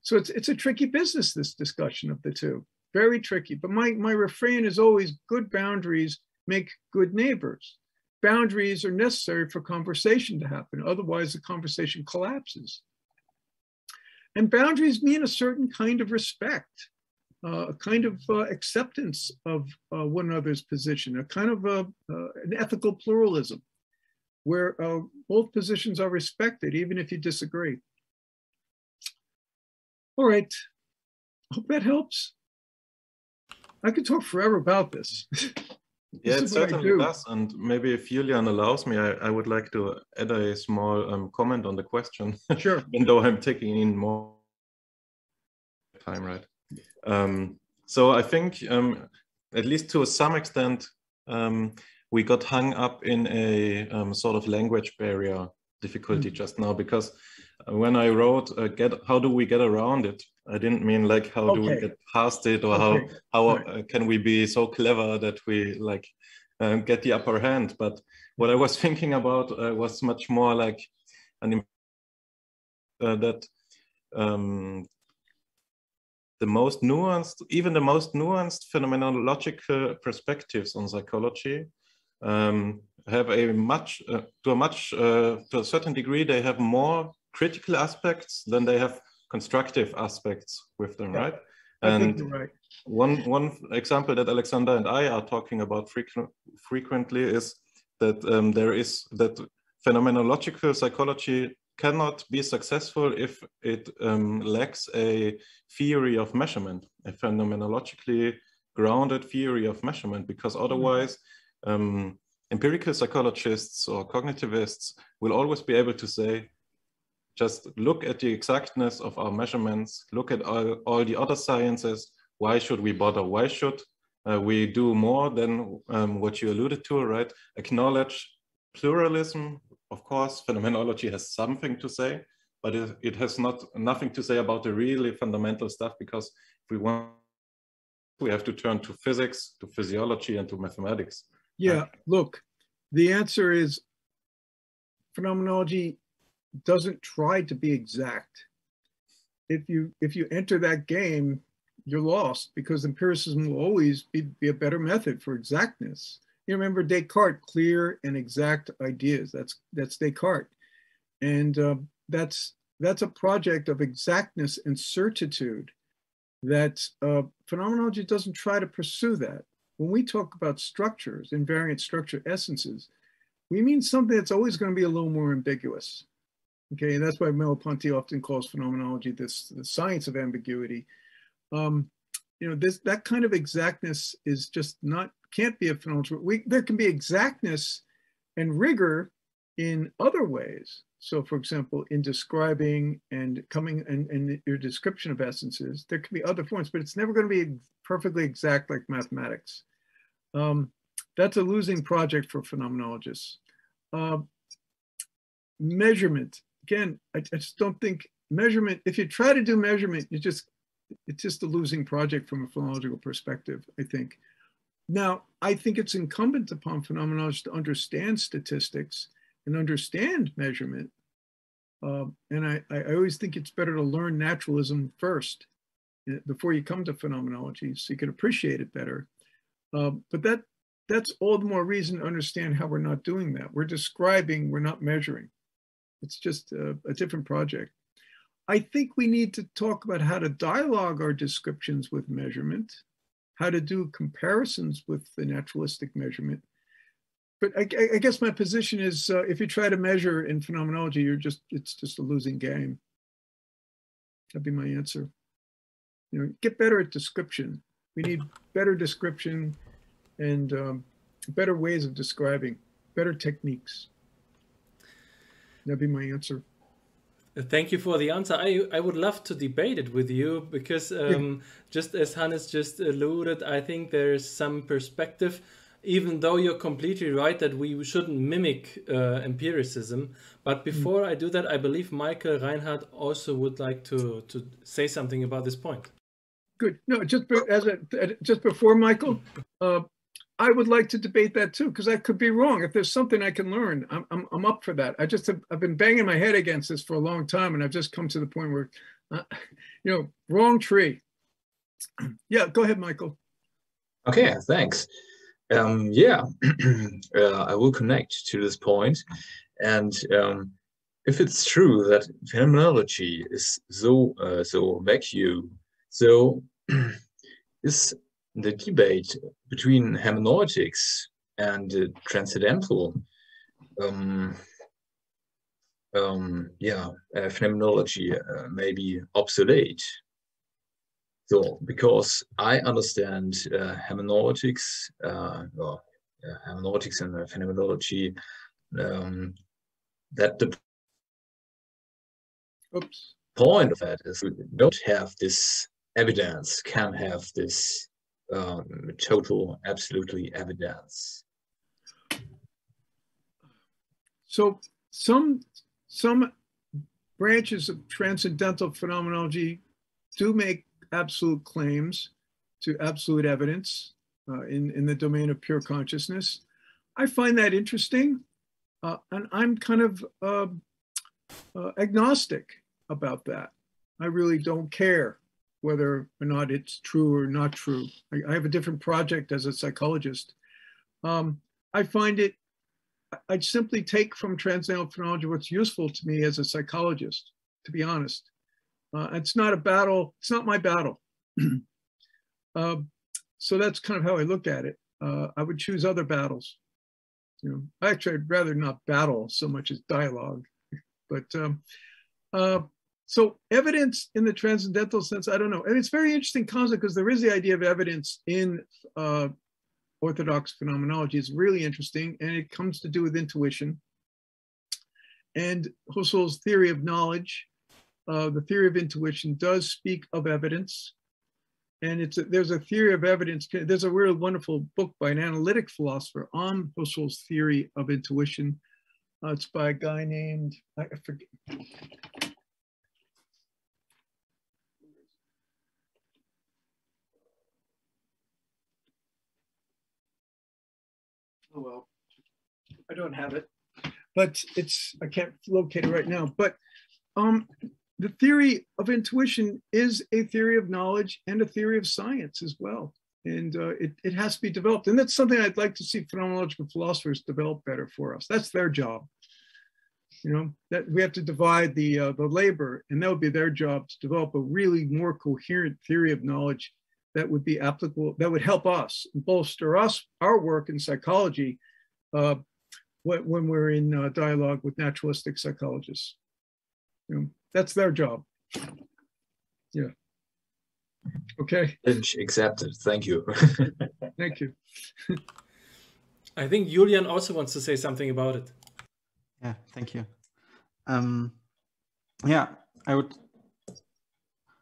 So it's a tricky business, this discussion of the two. Very tricky. But my refrain is always good boundaries make good neighbors. Boundaries are necessary for conversation to happen. Otherwise, the conversation collapses. And boundaries mean a certain kind of respect, a kind of acceptance of one another's position, a kind of an ethical pluralism where both positions are respected, even if you disagree. All right, hope that helps. I could talk forever about this. Yeah, it certainly does. And maybe if Julian allows me, I would like to add a small comment on the question. Sure. Even though I'm taking in more time, right? So I think, at least to some extent, we got hung up in a sort of language barrier difficulty just now, because when I wrote, how do we get around it? I didn't mean like, how do we get past it, or how can we be so clever that we like get the upper hand? But what I was thinking about was much more like that the most nuanced, even the most nuanced phenomenological perspectives on psychology have a much, to a certain degree, they have more critical aspects than they have constructive aspects with them, right? I think you're right. One example that Alexander and I are talking about frequently is that that phenomenological psychology cannot be successful if it lacks a theory of measurement, a phenomenologically grounded theory of measurement, because otherwise empirical psychologists or cognitivists will always be able to say, just look at the exactness of our measurements, look at all the other sciences, why should we bother? Why should we do more than what you alluded to, right? Acknowledge pluralism. Of course, phenomenology has something to say, but it has nothing to say about the really fundamental stuff, because if we want, we have to turn to physics, to physiology, and to mathematics. Yeah, look, the answer is phenomenology doesn't try to be exact. If you enter that game, you're lost, because empiricism will always be a better method for exactness. You remember Descartes, clear and exact ideas. That's Descartes, and that's a project of exactness and certitude. That phenomenology doesn't try to pursue that. When we talk about structures, invariant structure essences, we mean something that's always going to be a little more ambiguous. Okay, and that's why Merleau-Ponty often calls phenomenology the science of ambiguity. You know, that kind of exactness is just can't be a phenomenology. There can be exactness and rigor in other ways. So, for example, in describing and in your description of essences, there can be other forms, but it's never going to be perfectly exact like mathematics. That's a losing project for phenomenologists. Measurement. Again, I just don't think measurement, if you try to do measurement, it's just a losing project from a phenomenological perspective, I think. Now, I think it's incumbent upon phenomenologists to understand statistics and understand measurement. And I always think it's better to learn naturalism first before you come to phenomenology, so you can appreciate it better. But that's all the more reason to understand how we're not doing that. We're describing, we're not measuring. It's just a different project. I think we need to talk about how to dialogue our descriptions with measurement, how to do comparisons with the naturalistic measurement. But I guess my position is if you try to measure in phenomenology, it's just a losing game. That'd be my answer. You know, get better at description. We need better description and better ways of describing, better techniques. That'd be my answer. Thank you for the answer. I would love to debate it with you because just as Hannes just alluded, I think there's some perspective, even though you're completely right that we shouldn't mimic empiricism. But before I do that, I believe Michael Reinhardt also would like to say something about this point. Good. No, just before Michael, I would like to debate that too, because I could be wrong. If there's something I can learn, I'm up for that. I've been banging my head against this for a long time, and I've just come to the point where, you know, wrong tree. Yeah, go ahead, Michael. Okay, thanks. Yeah, I will connect to this point, and if it's true that phenomenology is so vacuum, so is the debate between hermeneutics and transcendental, phenomenology may be obsolete. So, because I understand hermeneutics, hermeneutics and phenomenology, that the point of that is we don't have this evidence, can have this total, absolutely evidence. So some branches of transcendental phenomenology do make absolute claims to absolute evidence in the domain of pure consciousness. I find that interesting, and I'm kind of agnostic about that. I really don't care whether or not it's true or not true. I have a different project as a psychologist. I find it, I simply take from transcendental phenomenology what's useful to me as a psychologist, to be honest. It's not a battle, it's not my battle. So that's kind of how I look at it. I would choose other battles. You know, actually, I'd rather not battle so much as dialogue. But so evidence in the transcendental sense, I don't know. And it's a very interesting concept because there is the idea of evidence in orthodox phenomenology. It's really interesting, and it comes to do with intuition. And Husserl's theory of knowledge, the theory of intuition, does speak of evidence. And there's a theory of evidence. There's a real wonderful book by an analytic philosopher on Husserl's theory of intuition. It's by a guy named, I forget. Oh, well, I don't have it, but I can't locate it right now. But the theory of intuition is a theory of knowledge and a theory of science as well. And it has to be developed. And that's something I'd like to see phenomenological philosophers develop better for us. That's their job. You know, that we have to divide the labor, and that would be their job to develop a really more coherent theory of knowledge that would be applicable, that would help us, bolster our work in psychology when we're in dialogue with naturalistic psychologists. You know, that's their job. Yeah. Okay. Accepted. Thank you. Thank you. I think Julian also wants to say something about it. Yeah, thank you. Yeah, I would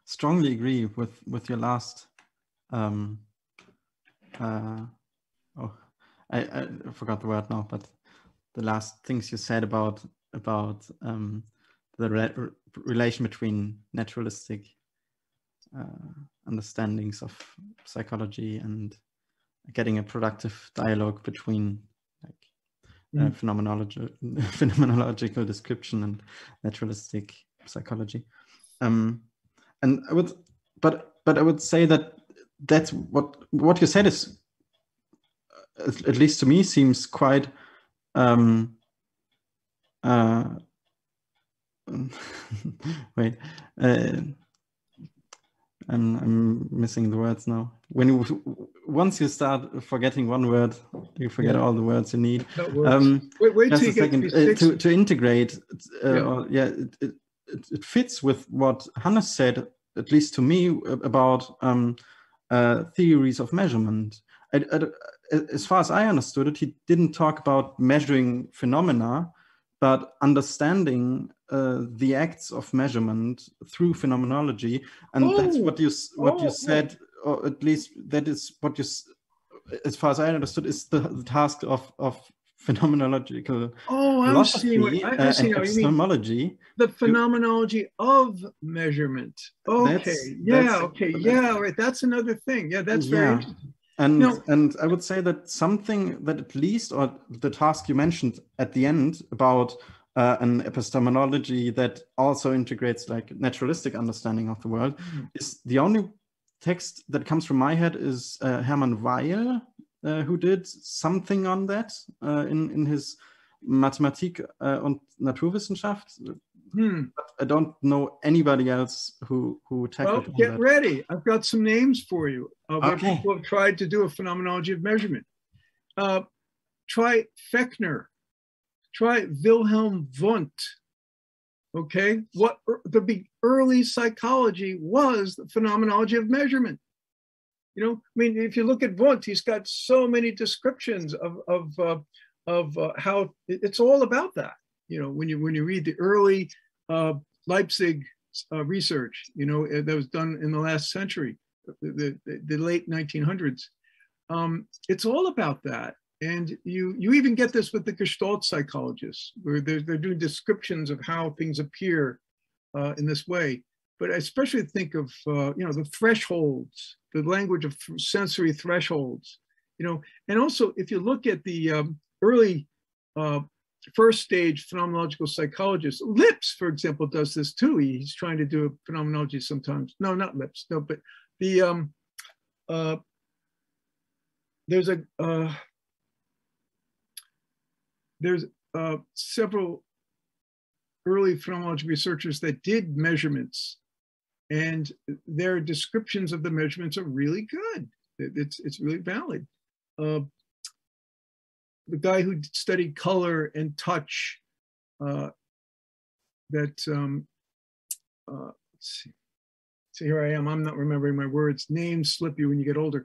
strongly agree with your last. I forgot the word now, but last things you said about the relation between naturalistic understandings of psychology and getting a productive dialogue between like phenomenological description and naturalistic psychology. And I would, but I would say that that's what you said is, at least to me, seems quite wait, I'm missing the words now. Once you start forgetting one word, you forget all the words you need. Wait just till a second. To integrate. It fits with what Hannes said, at least to me, about theories of measurement. As far as I understood it, he didn't talk about measuring phenomena, but understanding the acts of measurement through phenomenology. And that's what you said, or at least that is what you, as far as I understood, is the task of phenomenological philosophy I see and epistemology. The phenomenology of measurement. Okay, right. That's another thing. Yeah, that's very interesting. And I would say that something that at least, or the task you mentioned at the end about an epistemology that also integrates like naturalistic understanding of the world, is the only text that comes from my head is Hermann Weyl, who did something on that in his Mathematik und Naturwissenschaft. But I don't know anybody else who tackled that. Get ready. I've got some names for you where people have tried to do a phenomenology of measurement. Try Fechner. Try Wilhelm Wundt. Okay, what the early psychology was the phenomenology of measurement. You know, I mean, if you look at Wundt, he's got so many descriptions of how it's all about that. You know, when you read the early Leipzig research, you know, that was done in the last century, the late 1900s, it's all about that. And you even get this with the Gestalt psychologists, where they're doing descriptions of how things appear in this way. But I especially think of you know, the thresholds, the language of sensory thresholds, you know. And also, if you look at the early first stage phenomenological psychologists, Lipps, for example, does this too. He's trying to do a phenomenology sometimes. No, not Lipps. No, but the there's several early phenomenology researchers that did measurements, and their descriptions of the measurements are really good. It's really valid. The guy who studied color and touch, let's see. So here I am, I'm not remembering my words. Names slip you when you get older.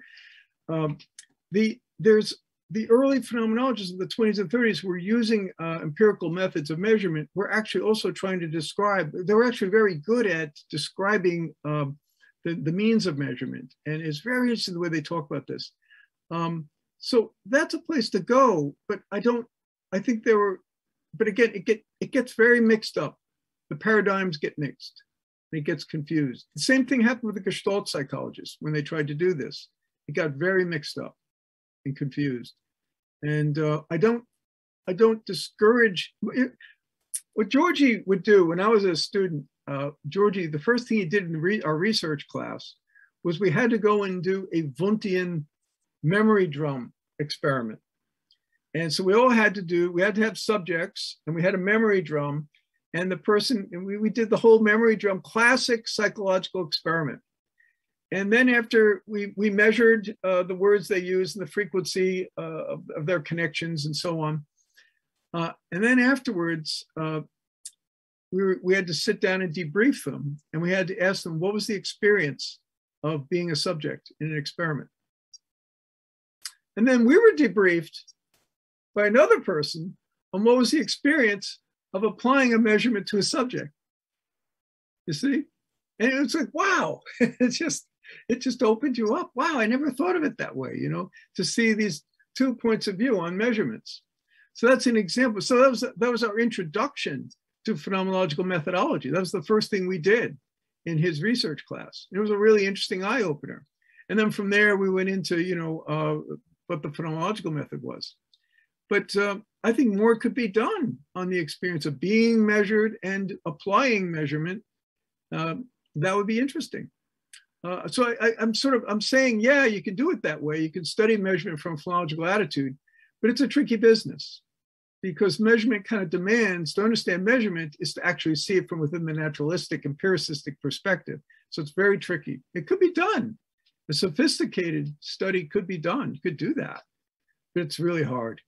There's the early phenomenologists of the 20s and 30s were using empirical methods of measurement. Were actually also trying to describe, they were actually very good at describing the means of measurement. And it's very interesting the way they talk about this. So that's a place to go, but I think there were, but again, it gets very mixed up. The paradigms get mixed. It gets confused. The same thing happened with the Gestalt psychologists when they tried to do this. It got very mixed up and confused. And I don't discourage what Georgie would do when I was a student. Georgie, the first thing he did in our research class was we had to go and do a Wundtian memory drum experiment. And so we had to have subjects, and we had a memory drum, and the person, and we did the whole memory drum, classic psychological experiment. And then after we measured the words they used and the frequency of their connections and so on. And then afterwards, we had to sit down and debrief them. And we had to ask them, what was the experience of being a subject in an experiment? And then we were debriefed by another person on what was the experience of applying a measurement to a subject. You see? And it's like, wow, it just opened you up. Wow, I never thought of it that way, you know, to see these two points of view on measurements. So that's an example. So that was our introduction to phenomenological methodology. That was the first thing we did in his research class. It was a really interesting eye opener. And then from there, we went into, what the phenomenological method was. But I think more could be done on the experience of being measured and applying measurement. That would be interesting. So I'm saying, yeah, you can do it that way. You can study measurement from phenomenological attitude, but it's a tricky business because measurement kind of demands, to understand measurement is to actually see it from within the naturalistic, empiricistic perspective. So it's very tricky. It could be done. A sophisticated study could be done. You could do that, but it's really hard,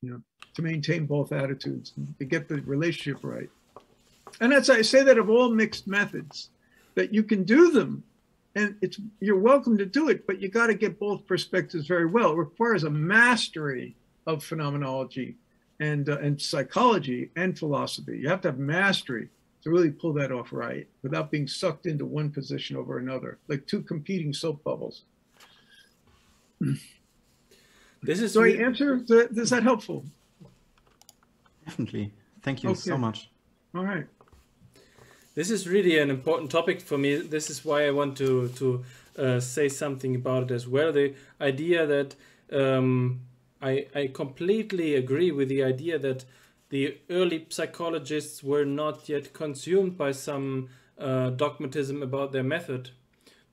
to maintain both attitudes and to get the relationship right. And that's, I say that of all mixed methods, that you can do them and you're welcome to do it, but you got to get both perspectives very well. It requires a mastery of phenomenology and psychology and philosophy. You have to have mastery to really pull that off right without being sucked into one position over another, like two competing soap bubbles. Do I answer? Is that helpful? Definitely. Thank you so much. All right. This is really an important topic for me. This is why I want to say something about it as well. The idea that I completely agree with the idea that the early psychologists were not yet consumed by some dogmatism about their method,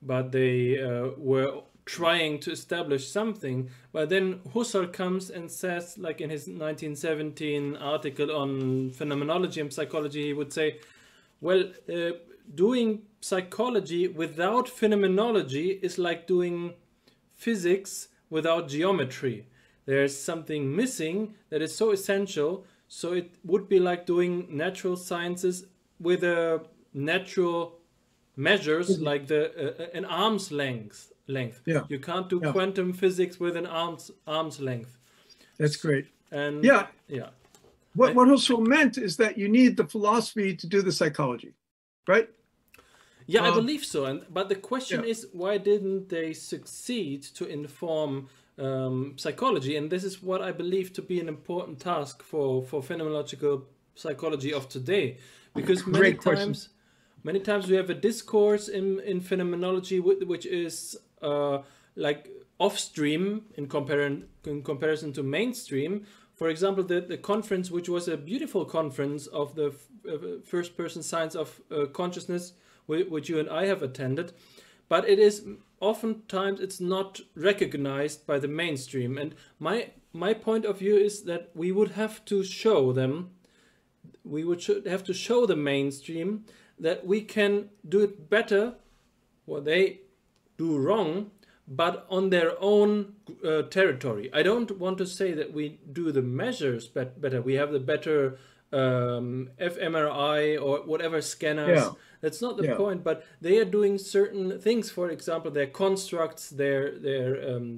but they were trying to establish something. But then Husserl comes and says, like in his 1917 article on phenomenology and psychology, he would say, well, doing psychology without phenomenology is like doing physics without geometry. There's something missing that is so essential. So it would be like doing natural sciences with natural measures, like an arm's length. Yeah. You can't do quantum physics with an arm's length. That's great. And yeah. What Husserl meant is that you need the philosophy to do the psychology, right? Yeah, I believe so. But the question is, why didn't they succeed to inform psychology? And this is what I believe to be an important task for phenomenological psychology of today, because many times we have a discourse in phenomenology which is like off-stream in comparison to mainstream. For example, the conference, which was a beautiful conference of the first-person science of consciousness, which you and I have attended, but it is oftentimes it's not recognized by the mainstream. And my point of view is that we would have to show them, have to show the mainstream that we can do it better, what they do wrong, but on their own territory. I don't want to say that we do the measures better. We have the better fMRI or whatever scanners. Yeah. That's not the point, but they are doing certain things. For example, their constructs, their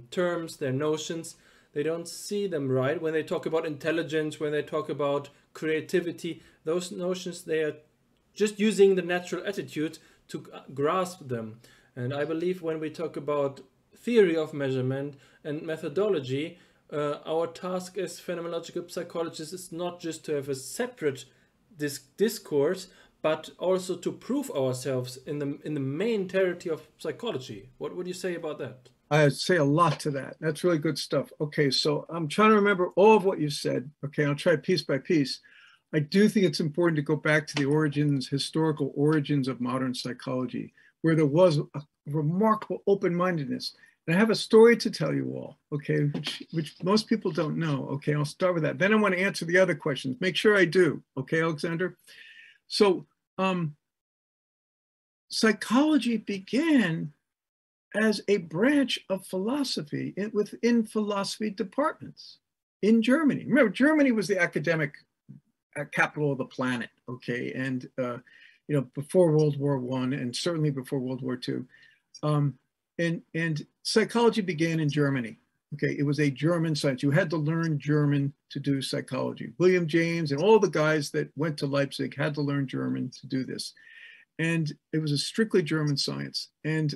terms, their notions, they don't see them right. When they talk about intelligence, when they talk about creativity, those notions, they are just using the natural attitude to grasp them. And I believe when we talk about theory of measurement and methodology, our task as phenomenological psychologists is not just to have a separate discourse, but also to prove ourselves in the main territory of psychology. What would you say about that? I'd say a lot to that. That's really good stuff. Okay, so I'm trying to remember all of what you said. Okay, I'll try piece by piece. I do think it's important to go back to the origins, historical origins of modern psychology, where there was a remarkable open-mindedness. And I have a story to tell you all, okay, which most people don't know. Okay, I'll start with that. Then I want to answer the other questions. Make sure I do. Okay, Alexander? So psychology began as a branch of philosophy within philosophy departments in Germany. Remember, Germany was the academic capital of the planet, okay? And, you know, before World War I and certainly before World War II. And psychology began in Germany. Okay, it was a German science. You had to learn German to do psychology. William James and all the guys that went to Leipzig had to learn German to do this. And it was a strictly German science. And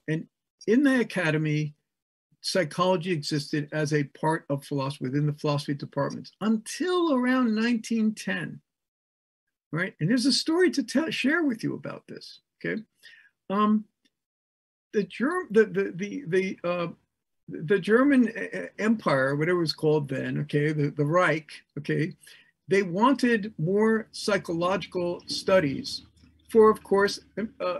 in the academy, psychology existed as a part of philosophy within the philosophy departments until around 1910, right? And there's a story to share with you about this, okay? The German Empire, whatever it was called then, okay, the Reich, okay, they wanted more psychological studies for, of course,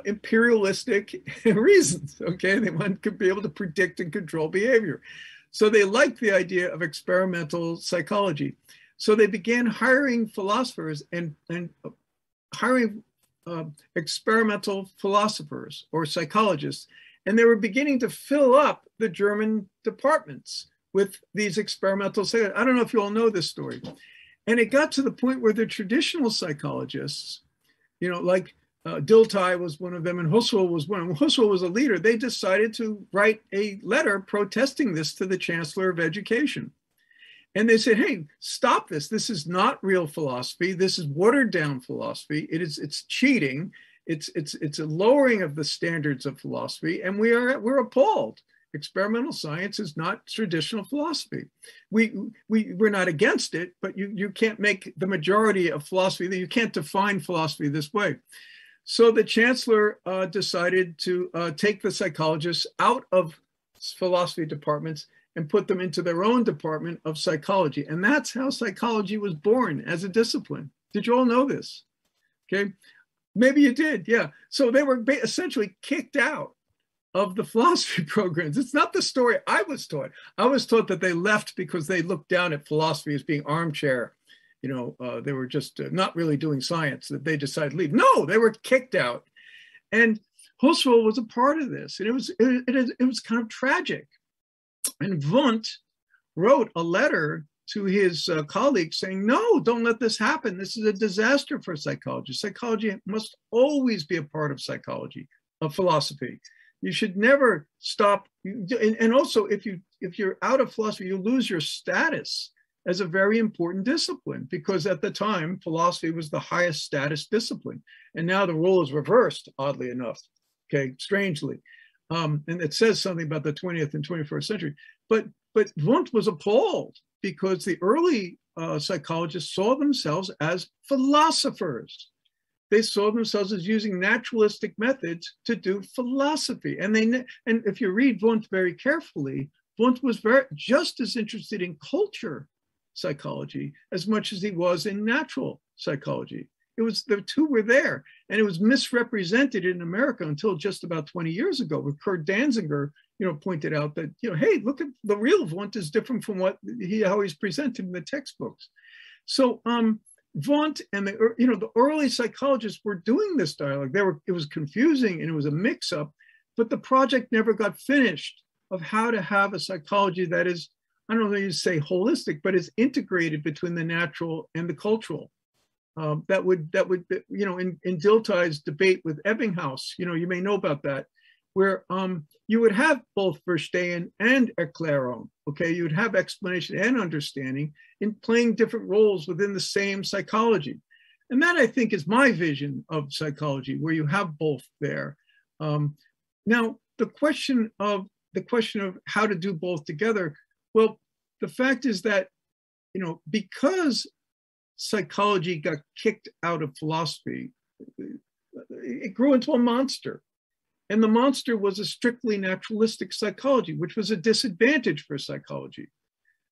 imperialistic reasons, okay? They wanted to be able to predict and control behavior. So they liked the idea of experimental psychology. So they began hiring philosophers and hiring experimental philosophers or psychologists. And they were beginning to fill up the German departments with these experimental psychologists. I don't know if you all know this story. And it got to the point where the traditional psychologists, you know, like Dilthey was one of them, and Husserl was one. When Husserl was a leader, they decided to write a letter protesting this to the Chancellor of Education. And they said, hey, stop this. This is not real philosophy. This is watered down philosophy. It's cheating. It's a lowering of the standards of philosophy. And we're appalled. Experimental science is not traditional philosophy. We're not against it, but you can't make the majority of philosophy, you can't define philosophy this way. So the chancellor decided to take the psychologists out of philosophy departments and put them into their own department of psychology. And that's how psychology was born as a discipline. Did you all know this? Okay, maybe you did, yeah. So they were essentially kicked out of the philosophy programs. It's not the story I was taught. I was taught that they left because they looked down at philosophy as being armchair. You know, they were just not really doing science, that they decided to leave. No, they were kicked out. And Husserl was a part of this. And it was kind of tragic. And Wundt wrote a letter to his colleagues saying, no, don't let this happen. This is a disaster for psychology. Psychology must always be a part of psychology, of philosophy. You should never stop. And also, if you're out of philosophy, you lose your status as a very important discipline, because at the time, philosophy was the highest status discipline. And now the role is reversed, oddly enough, okay, strangely. And it says something about the 20th and 21st century. But Wundt was appalled because the early psychologists saw themselves as philosophers. They saw themselves as using naturalistic methods to do philosophy. And if you read Wundt very carefully, Wundt was just as interested in culture psychology as much as he was in natural psychology. The two were there, and it was misrepresented in America until just about 20 years ago, where Kurt Danziger, pointed out that, hey, look at the real Wundt is different from how he's presented in the textbooks. So Wundt and the early psychologists were doing this dialogue. It was confusing and it was a mix-up, but the project never got finished of how to have a psychology that is, I don't know if you say holistic, but is integrated between the natural and the cultural. That would in Dilthey's debate with Ebbinghaus, you may know about that, where you would have both Verstehen and Erklärung, okay? You would have explanation and understanding in playing different roles within the same psychology. And that, I think, is my vision of psychology, where you have both there. Now, the question of how to do both together, well, the fact is that, because psychology got kicked out of philosophy, it grew into a monster. And the monster was a strictly naturalistic psychology, which was a disadvantage for psychology.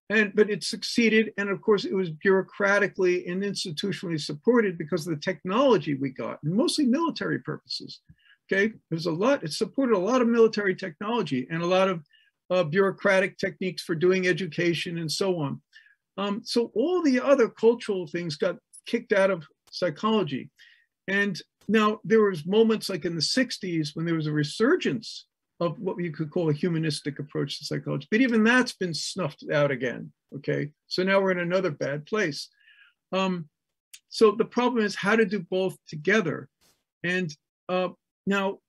But it succeeded. And of course, it was bureaucratically and institutionally supported because of the technology we got, and mostly military purposes. Okay, it supported a lot of military technology and a lot of bureaucratic techniques for doing education and so on. So all the other cultural things got kicked out of psychology. And now there was moments like in the 60s when there was a resurgence of what you could call a humanistic approach to psychology, but even that's been snuffed out again, okay? So now we're in another bad place. So the problem is how to do both together. And now,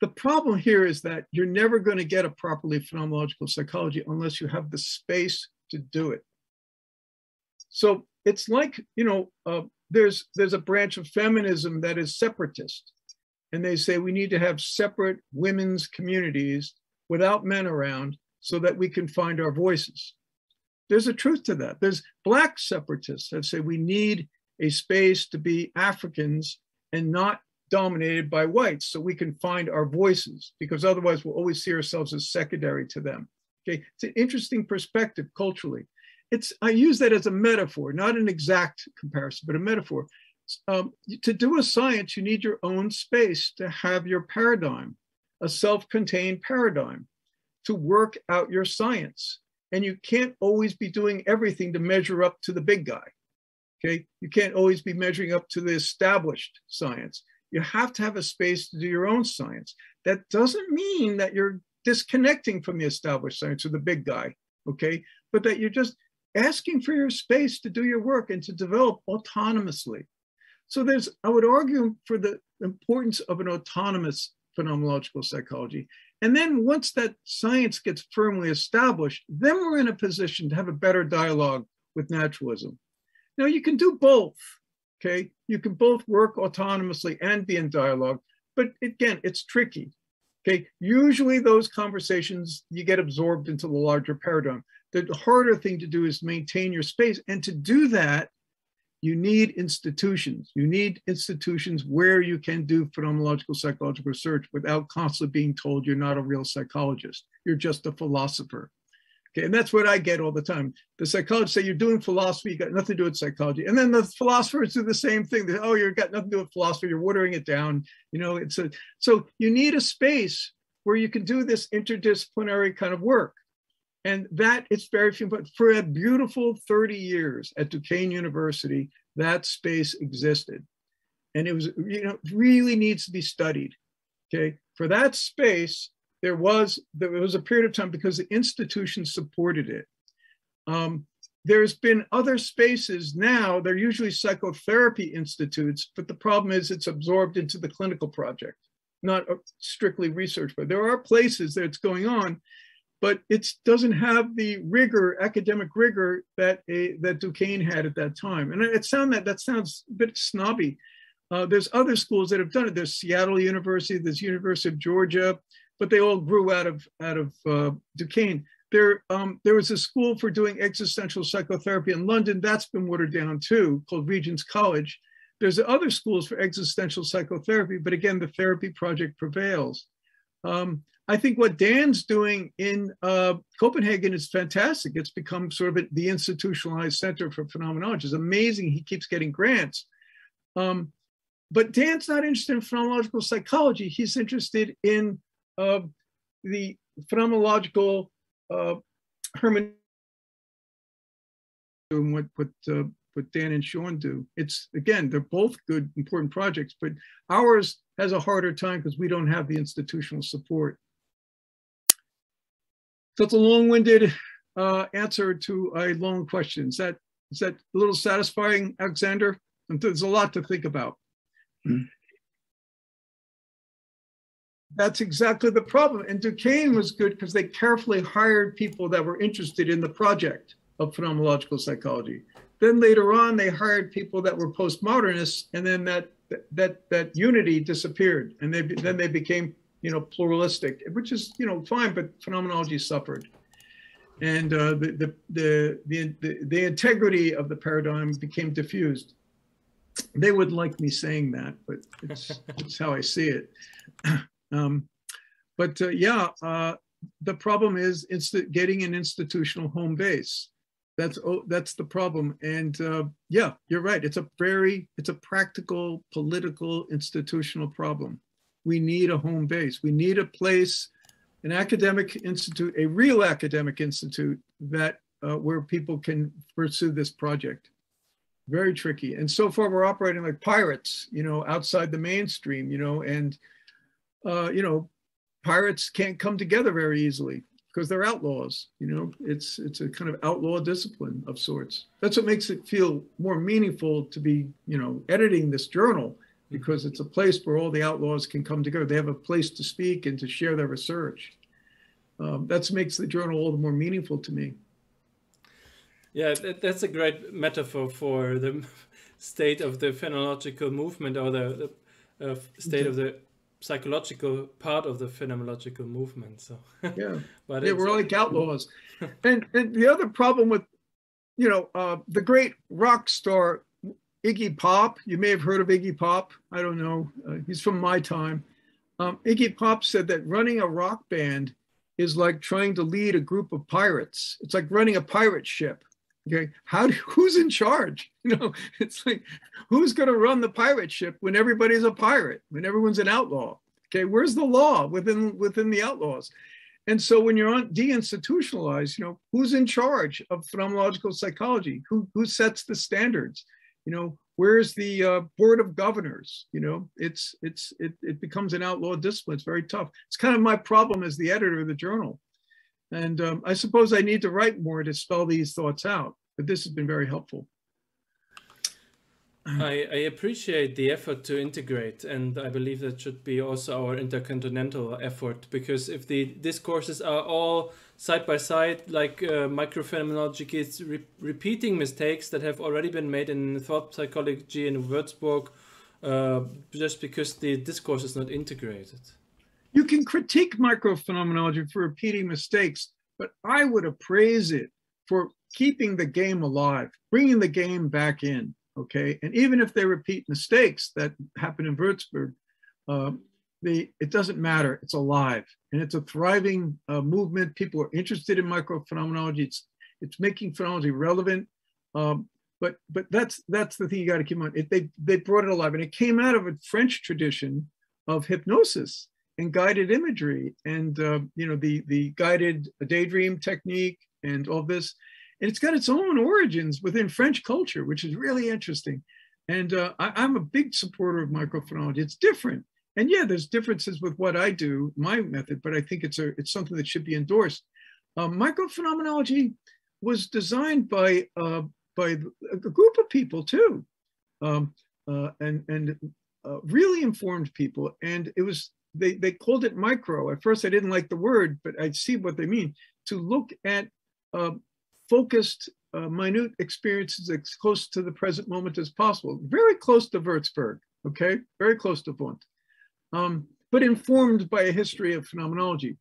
the problem here is that you're never going to get a properly phenomenological psychology unless you have the space to do it. So it's like, there's a branch of feminism that is separatist. And they say we need to have separate women's communities without men around so that we can find our voices. There's a truth to that. There's Black separatists that say we need a space to be Africans and not dominated by whites so we can find our voices, because otherwise we'll always see ourselves as secondary to them. Okay, it's an interesting perspective culturally. I use that as a metaphor, not an exact comparison, but a metaphor. To do a science, you need your own space to have your paradigm, a self-contained paradigm, to work out your science. And you can't always be doing everything to measure up to the big guy. Okay, you can't always be measuring up to the established science. You have to have a space to do your own science. That doesn't mean that you're disconnecting from the established science or the big guy, okay? But that you're just asking for your space to do your work and to develop autonomously. So I would argue for the importance of an autonomous phenomenological psychology. And then once that science gets firmly established, then we're in a position to have a better dialogue with naturalism. Now you can do both, okay? You can both work autonomously and be in dialogue, but again, it's tricky, okay? Usually those conversations, you get absorbed into the larger paradigm. The harder thing to do is maintain your space. And to do that, you need institutions. You need institutions where you can do phenomenological psychological research without constantly being told you're not a real psychologist. You're just a philosopher. Okay, and that's what I get all the time. The psychologists say you're doing philosophy, you got nothing to do with psychology. And then the philosophers do the same thing. They, oh, you've got nothing to do with philosophy, you're watering it down. You know, so you need a space where you can do this interdisciplinary kind of work. And that is very few, but for a beautiful 30 years at Duquesne University, that space existed. And it was, you know, really needs to be studied, okay? For that space, there was a period of time because the institution supported it. There's been other spaces now, they're usually psychotherapy institutes, but the problem is it's absorbed into the clinical project, not strictly research, but there are places that it's going on, but it doesn't have the rigor, academic rigor that Duquesne had at that time. And that sounds a bit snobby. There's other schools that have done it. There's Seattle University, there's University of Georgia, but they all grew out of Duquesne. There was a school for doing existential psychotherapy in London. That's been watered down too, called Regent's College. There's other schools for existential psychotherapy, but again, the therapy project prevails. I think what Dan's doing in Copenhagen is fantastic. It's become sort of the institutionalized center for phenomenology. It's amazing he keeps getting grants. But Dan's not interested in phenomenological psychology. He's interested in the phenomenological hermeneutic, what Dan and Sean do. It's, again, they're both good, important projects, but ours has a harder time because we don't have the institutional support. So it's a long-winded answer to a long question. Is that a little satisfying, Alexander? And there's a lot to think about. Mm-hmm. That's exactly the problem. And Duquesne was good because they carefully hired people that were interested in the project of phenomenological psychology. Then later on, they hired people that were postmodernists, and then that unity disappeared, and then they became, you know, pluralistic, which is, you know, fine, but phenomenology suffered, and the integrity of the paradigm became diffused. They wouldn't like me saying that, but it's how I see it. The problem is getting an institutional home base. That's the problem. And yeah, you're right. It's a practical, political, institutional problem. We need a home base. We need a place, an academic institute, a real academic institute that where people can pursue this project. Very tricky. And so far we're operating like pirates, you know, outside the mainstream, you know, and you know, pirates can't come together very easily because they're outlaws, you know. It's a kind of outlaw discipline of sorts. That's what makes it feel more meaningful to be, you know, editing this journal, because it's a place where all the outlaws can come together. They have a place to speak and to share their research. That makes the journal all the more meaningful to me. Yeah, that's a great metaphor for the state of the phenomenological movement, or the state of the psychological part of the phenomenological movement. So yeah, but yeah, we're like outlaws. and the other problem with, you know, the great rock star Iggy Pop, you may have heard of Iggy Pop. I don't know. He's from my time. Iggy Pop said that running a rock band is like trying to lead a group of pirates. It's like running a pirate ship. Okay, who's in charge? You know, it's like, who's going to run the pirate ship when everybody's a pirate, when everyone's an outlaw? Okay, where's the law within the outlaws? And so when you're deinstitutionalized, you know, who's in charge of phenomenological psychology? Who sets the standards? You know, where's the board of governors? You know, it becomes an outlaw discipline. It's very tough. It's kind of my problem as the editor of the journal. And I suppose I need to write more to spell these thoughts out, but this has been very helpful. I appreciate the effort to integrate, and I believe that should be also our intercontinental effort, because if the discourses are all side by side, like microphenomenology is repeating mistakes that have already been made in thought psychology in Würzburg, just because the discourse is not integrated. You can critique microphenomenology for repeating mistakes, but I would appraise it for keeping the game alive, bringing the game back in, okay? And even if they repeat mistakes that happen in Würzburg, it doesn't matter, it's alive. And it's a thriving movement. People are interested in microphenomenology. It's making phenomenology relevant. But that's the thing you got to keep in mind. They brought it alive, and it came out of a French tradition of hypnosis and guided imagery, and you know, the guided daydream technique and all this. And it's got its own origins within French culture, which is really interesting. And I'm a big supporter of microphenomenology. It's different. And yeah, there's differences with what I do, my method, but I think it's something that should be endorsed. Microphenomenology was designed by a group of people too, and really informed people. And it was, they called it micro. At first I didn't like the word, but I see what they mean. To look at focused, minute experiences as close to the present moment as possible. Very close to Würzburg, okay? Very close to Wundt. But informed by a history of phenomenology.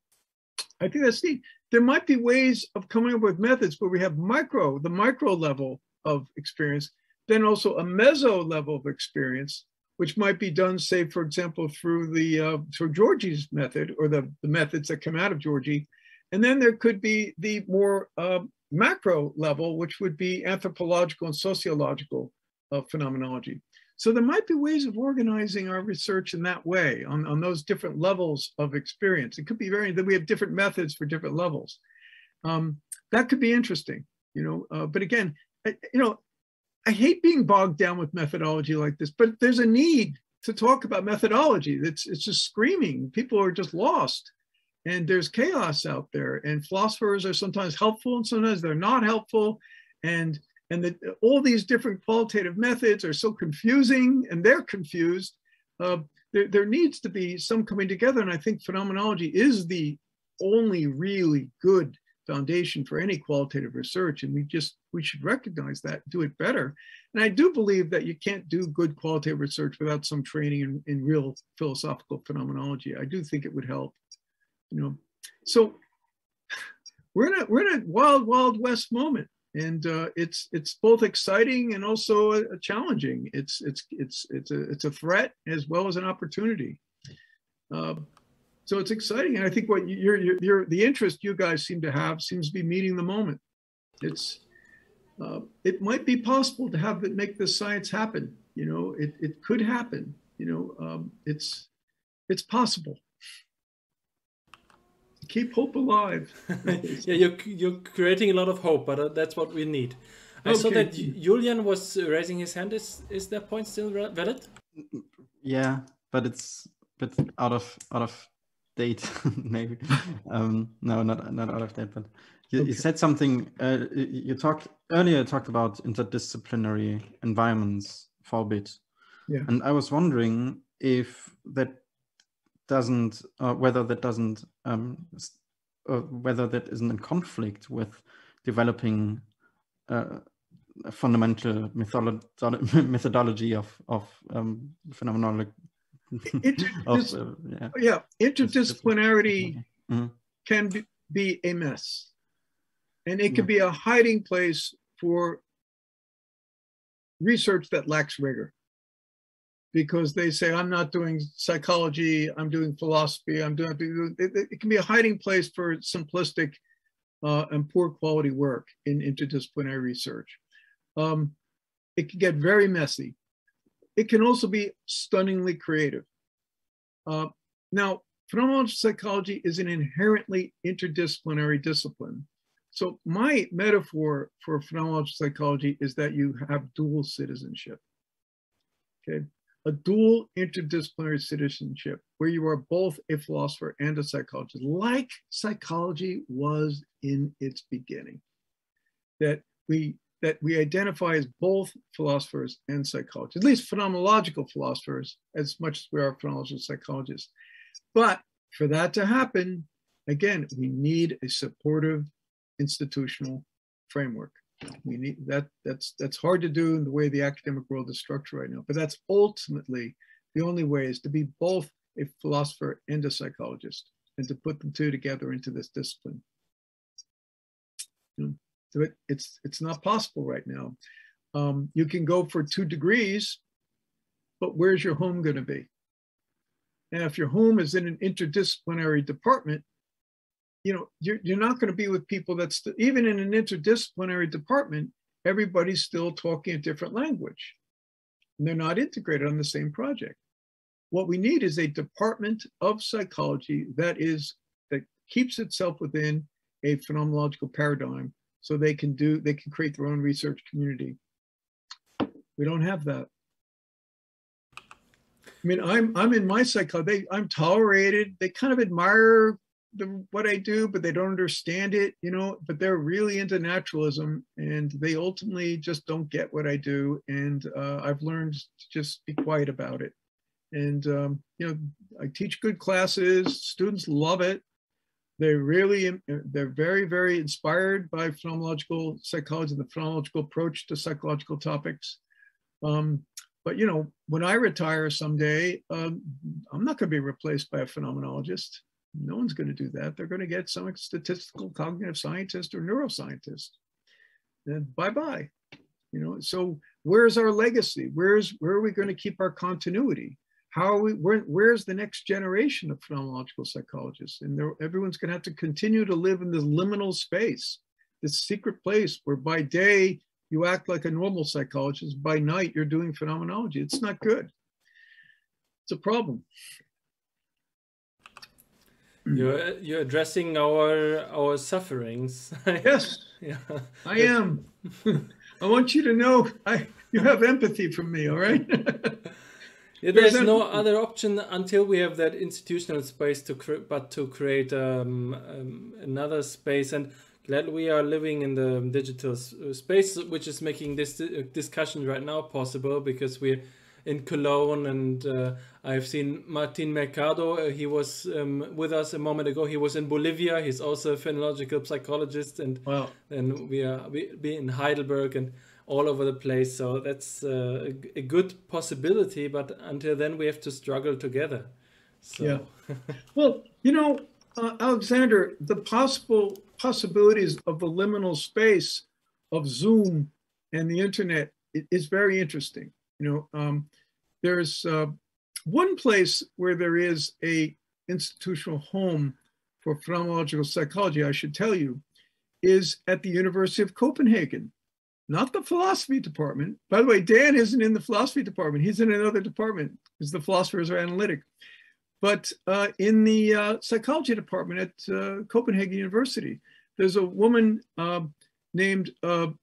I think that's neat. There might be ways of coming up with methods where we have the micro level of experience, then also a meso level of experience, which might be done, say, for example, through through Georgie's method, or the methods that come out of Georgie. And then there could be the more macro level, which would be anthropological and sociological phenomenology. So there might be ways of organizing our research in that way, on those different levels of experience. It could be that we have different methods for different levels. That could be interesting, you know. But again, you know, I hate being bogged down with methodology like this, but there's a need to talk about methodology. It's just screaming. People are just lost, and there's chaos out there. And philosophers are sometimes helpful, and sometimes they're not helpful. And all these different qualitative methods are so confusing, and they're confused. There needs to be some coming together, and I think phenomenology is the only really good foundation for any qualitative research, and we should recognize that, do it better. And I do believe that you can't do good qualitative research without some training in real philosophical phenomenology. I do think it would help, you know. So we're in a wild west moment. And it's both exciting and also challenging. It's a threat as well as an opportunity. So it's exciting, and I think what the interest you guys seem to have seems to be meeting the moment. It might be possible to make this science happen. You know, it could happen. You know, it's possible. Keep hope alive. Yeah, you're creating a lot of hope, but that's what we need. I saw that Julian was raising his hand. Is that point still valid? Yeah, but it's a bit out of date, maybe. No, not out of date. But you said something. You talked about interdisciplinary environments for a bit. Yeah. And I was wondering if that doesn't, whether that isn't in conflict with developing a fundamental methodology of Interdisciplinarity can be a mess, and it can be a hiding place for research that lacks rigor, because they say, I'm not doing psychology, I'm doing philosophy, it can be a hiding place for simplistic and poor quality work in interdisciplinary research. It can get very messy. It can also be stunningly creative. Now, phenomenological psychology is an inherently interdisciplinary discipline. So my metaphor for phenomenological psychology is that you have dual citizenship, okay? A dual interdisciplinary citizenship where you are both a philosopher and a psychologist, like psychology was in its beginning. That we identify as both philosophers and psychologists, at least phenomenological philosophers, as much as we are phenomenological psychologists. But for that to happen, again, we need a supportive institutional framework. We need that's hard to do in the way the academic world is structured right now, but that's ultimately the only way, is to be both a philosopher and a psychologist, and to put the two together into this discipline. So it's not possible right now. You can go for 2 degrees, but where's your home going to be? And if your home is in an interdisciplinary department, you're not going to be with people that's, even in an interdisciplinary department, everybody's still talking a different language, and they're not integrated on the same project. What we need is a department of psychology that keeps itself within a phenomenological paradigm, so they can create their own research community. We don't have that. I mean, I'm in my psychology, I'm tolerated. They kind of admire what I do, but they don't understand it, but they're really into naturalism, and they ultimately just don't get what I do. And I've learned to just be quiet about it. And, I teach good classes, students love it. They're very, very inspired by phenomenological psychology, the phenomenological approach to psychological topics. But, when I retire someday, I'm not going to be replaced by a phenomenologist. No one's going to do that. They're going to get some statistical cognitive scientist or neuroscientist. And bye-bye. So where's our legacy? Where are we going to keep our continuity? Where's the next generation of phenomenological psychologists? And everyone's going to have to continue to live in this liminal space, this secret place where by day you act like a normal psychologist, by night you're doing phenomenology. It's not good. It's a problem. You're addressing our sufferings. Yes, yeah. I am. I want you to know you have empathy from me, all right? Yeah, there's no other option until we have that institutional space to create another space. And glad we are living in the digital space, which is making this discussion right now possible, because we're in Cologne, and I've seen Martin Mercado. He was with us a moment ago. He was in Bolivia. He's also a phenomenological psychologist, and wow. And we in Heidelberg and all over the place. So that's a good possibility. But until then, we have to struggle together. So. Yeah. Well, Alexander, the possibilities of the liminal space of Zoom and the internet is very interesting. There's one place where there is a institutional home for phenomenological psychology, I should tell you, is at the University of Copenhagen, not the philosophy department. By the way, Dan isn't in the philosophy department. He's in another department because the philosophers are analytic. But in the psychology department at Copenhagen University, there's a woman named Tone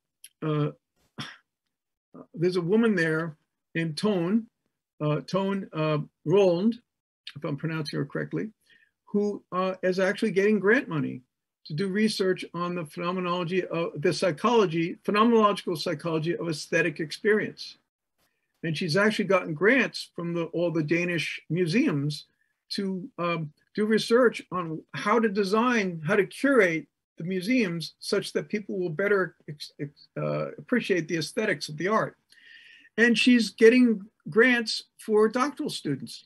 Roland, if I'm pronouncing her correctly, who is actually getting grant money to do research on the phenomenology of the phenomenological psychology of aesthetic experience. And she's actually gotten grants from all the Danish museums to do research on how to curate the museums such that people will better appreciate the aesthetics of the art. And she's getting grants for doctoral students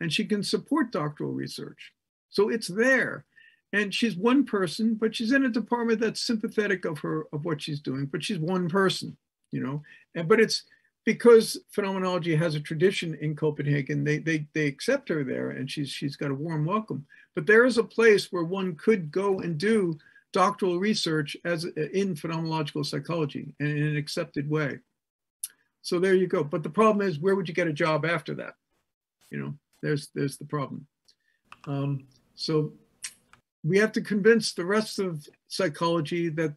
and she can support doctoral research. So it's there. And she's one person, but she's in a department that's sympathetic of what she's doing, but she's one person, you know. But it's because phenomenology has a tradition in Copenhagen, they accept her there, and she's got a warm welcome. But there is a place where one could go and do doctoral research in phenomenological psychology and in an accepted way. So there you go. But the problem is, where would you get a job after that? You know, there's the problem. So we have to convince the rest of psychology that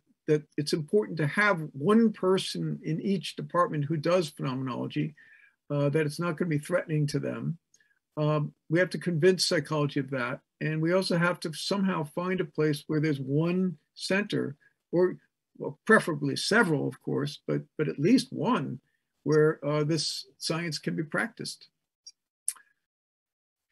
it's important to have one person in each department who does phenomenology, that it's not going to be threatening to them. We have to convince psychology of that. And we also have to somehow find a place where there's one center, or well, preferably several, of course, but at least one where this science can be practiced.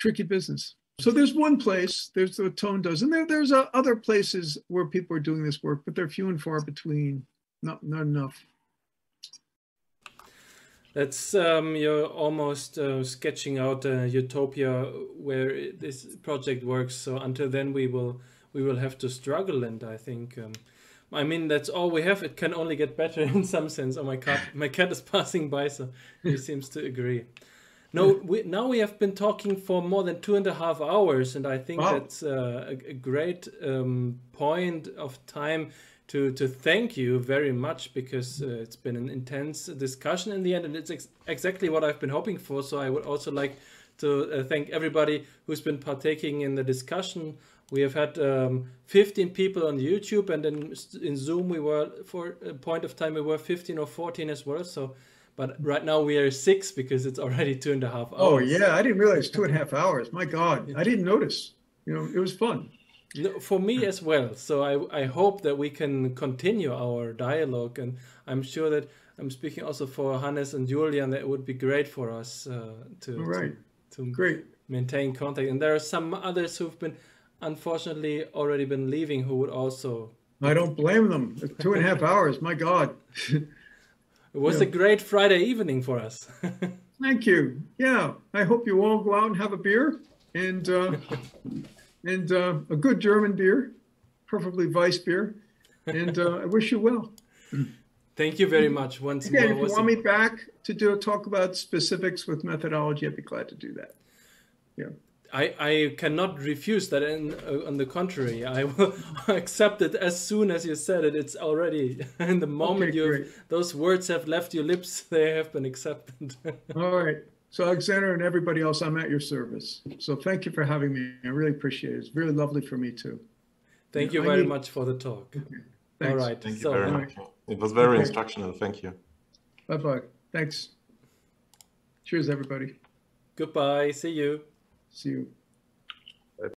Tricky business. So there's one place, there's what Tone does, and there's other places where people are doing this work, but they're few and far between, not enough. That's you're almost sketching out a utopia where this project works. So until then, we will have to struggle, and I think, I mean, that's all we have. It can only get better in some sense. Oh, my cat is passing by, so he seems to agree. No, now we have been talking for more than 2.5 hours, and I think that's a great point of time to thank you very much, because it's been an intense discussion in the end, and it's exactly what I've been hoping for. So I would also like to thank everybody who's been partaking in the discussion. We have had 15 people on YouTube, and then in Zoom we were, for a point of time, we were 15 or 14 as well. So. But right now we are 6 because it's already 2.5 hours. Oh yeah, I didn't realize 2.5 hours. My God, I didn't notice. You know, it was fun. No, for me as well. So I hope that we can continue our dialogue, and I'm sure that I'm speaking also for Hannes and Julian, that it would be great for us to great. Maintain contact. And there are some others who've been, unfortunately, already been leaving, who would also. I don't blame them. 2.5 hours. My God. It was a great Friday evening for us. Thank you. Yeah, I hope you all go out and have a beer, and a good German beer, preferably Weiss beer, and I wish you well. Thank you very much once more. If you want me back to talk about specifics with methodology, I'd be glad to do that. Yeah. I cannot refuse that. On the contrary, I will accept it as soon as you said it. It's already in the moment those words have left your lips, they have been accepted. All right. So Alexander and everybody else, I'm at your service. So thank you for having me. I really appreciate it. It's really lovely for me too. Thank you very much for the talk. Okay. All right. Thank you very much. It was very instructional. Thank you. Bye-bye. Thanks. Cheers, everybody. Goodbye. See you. See you.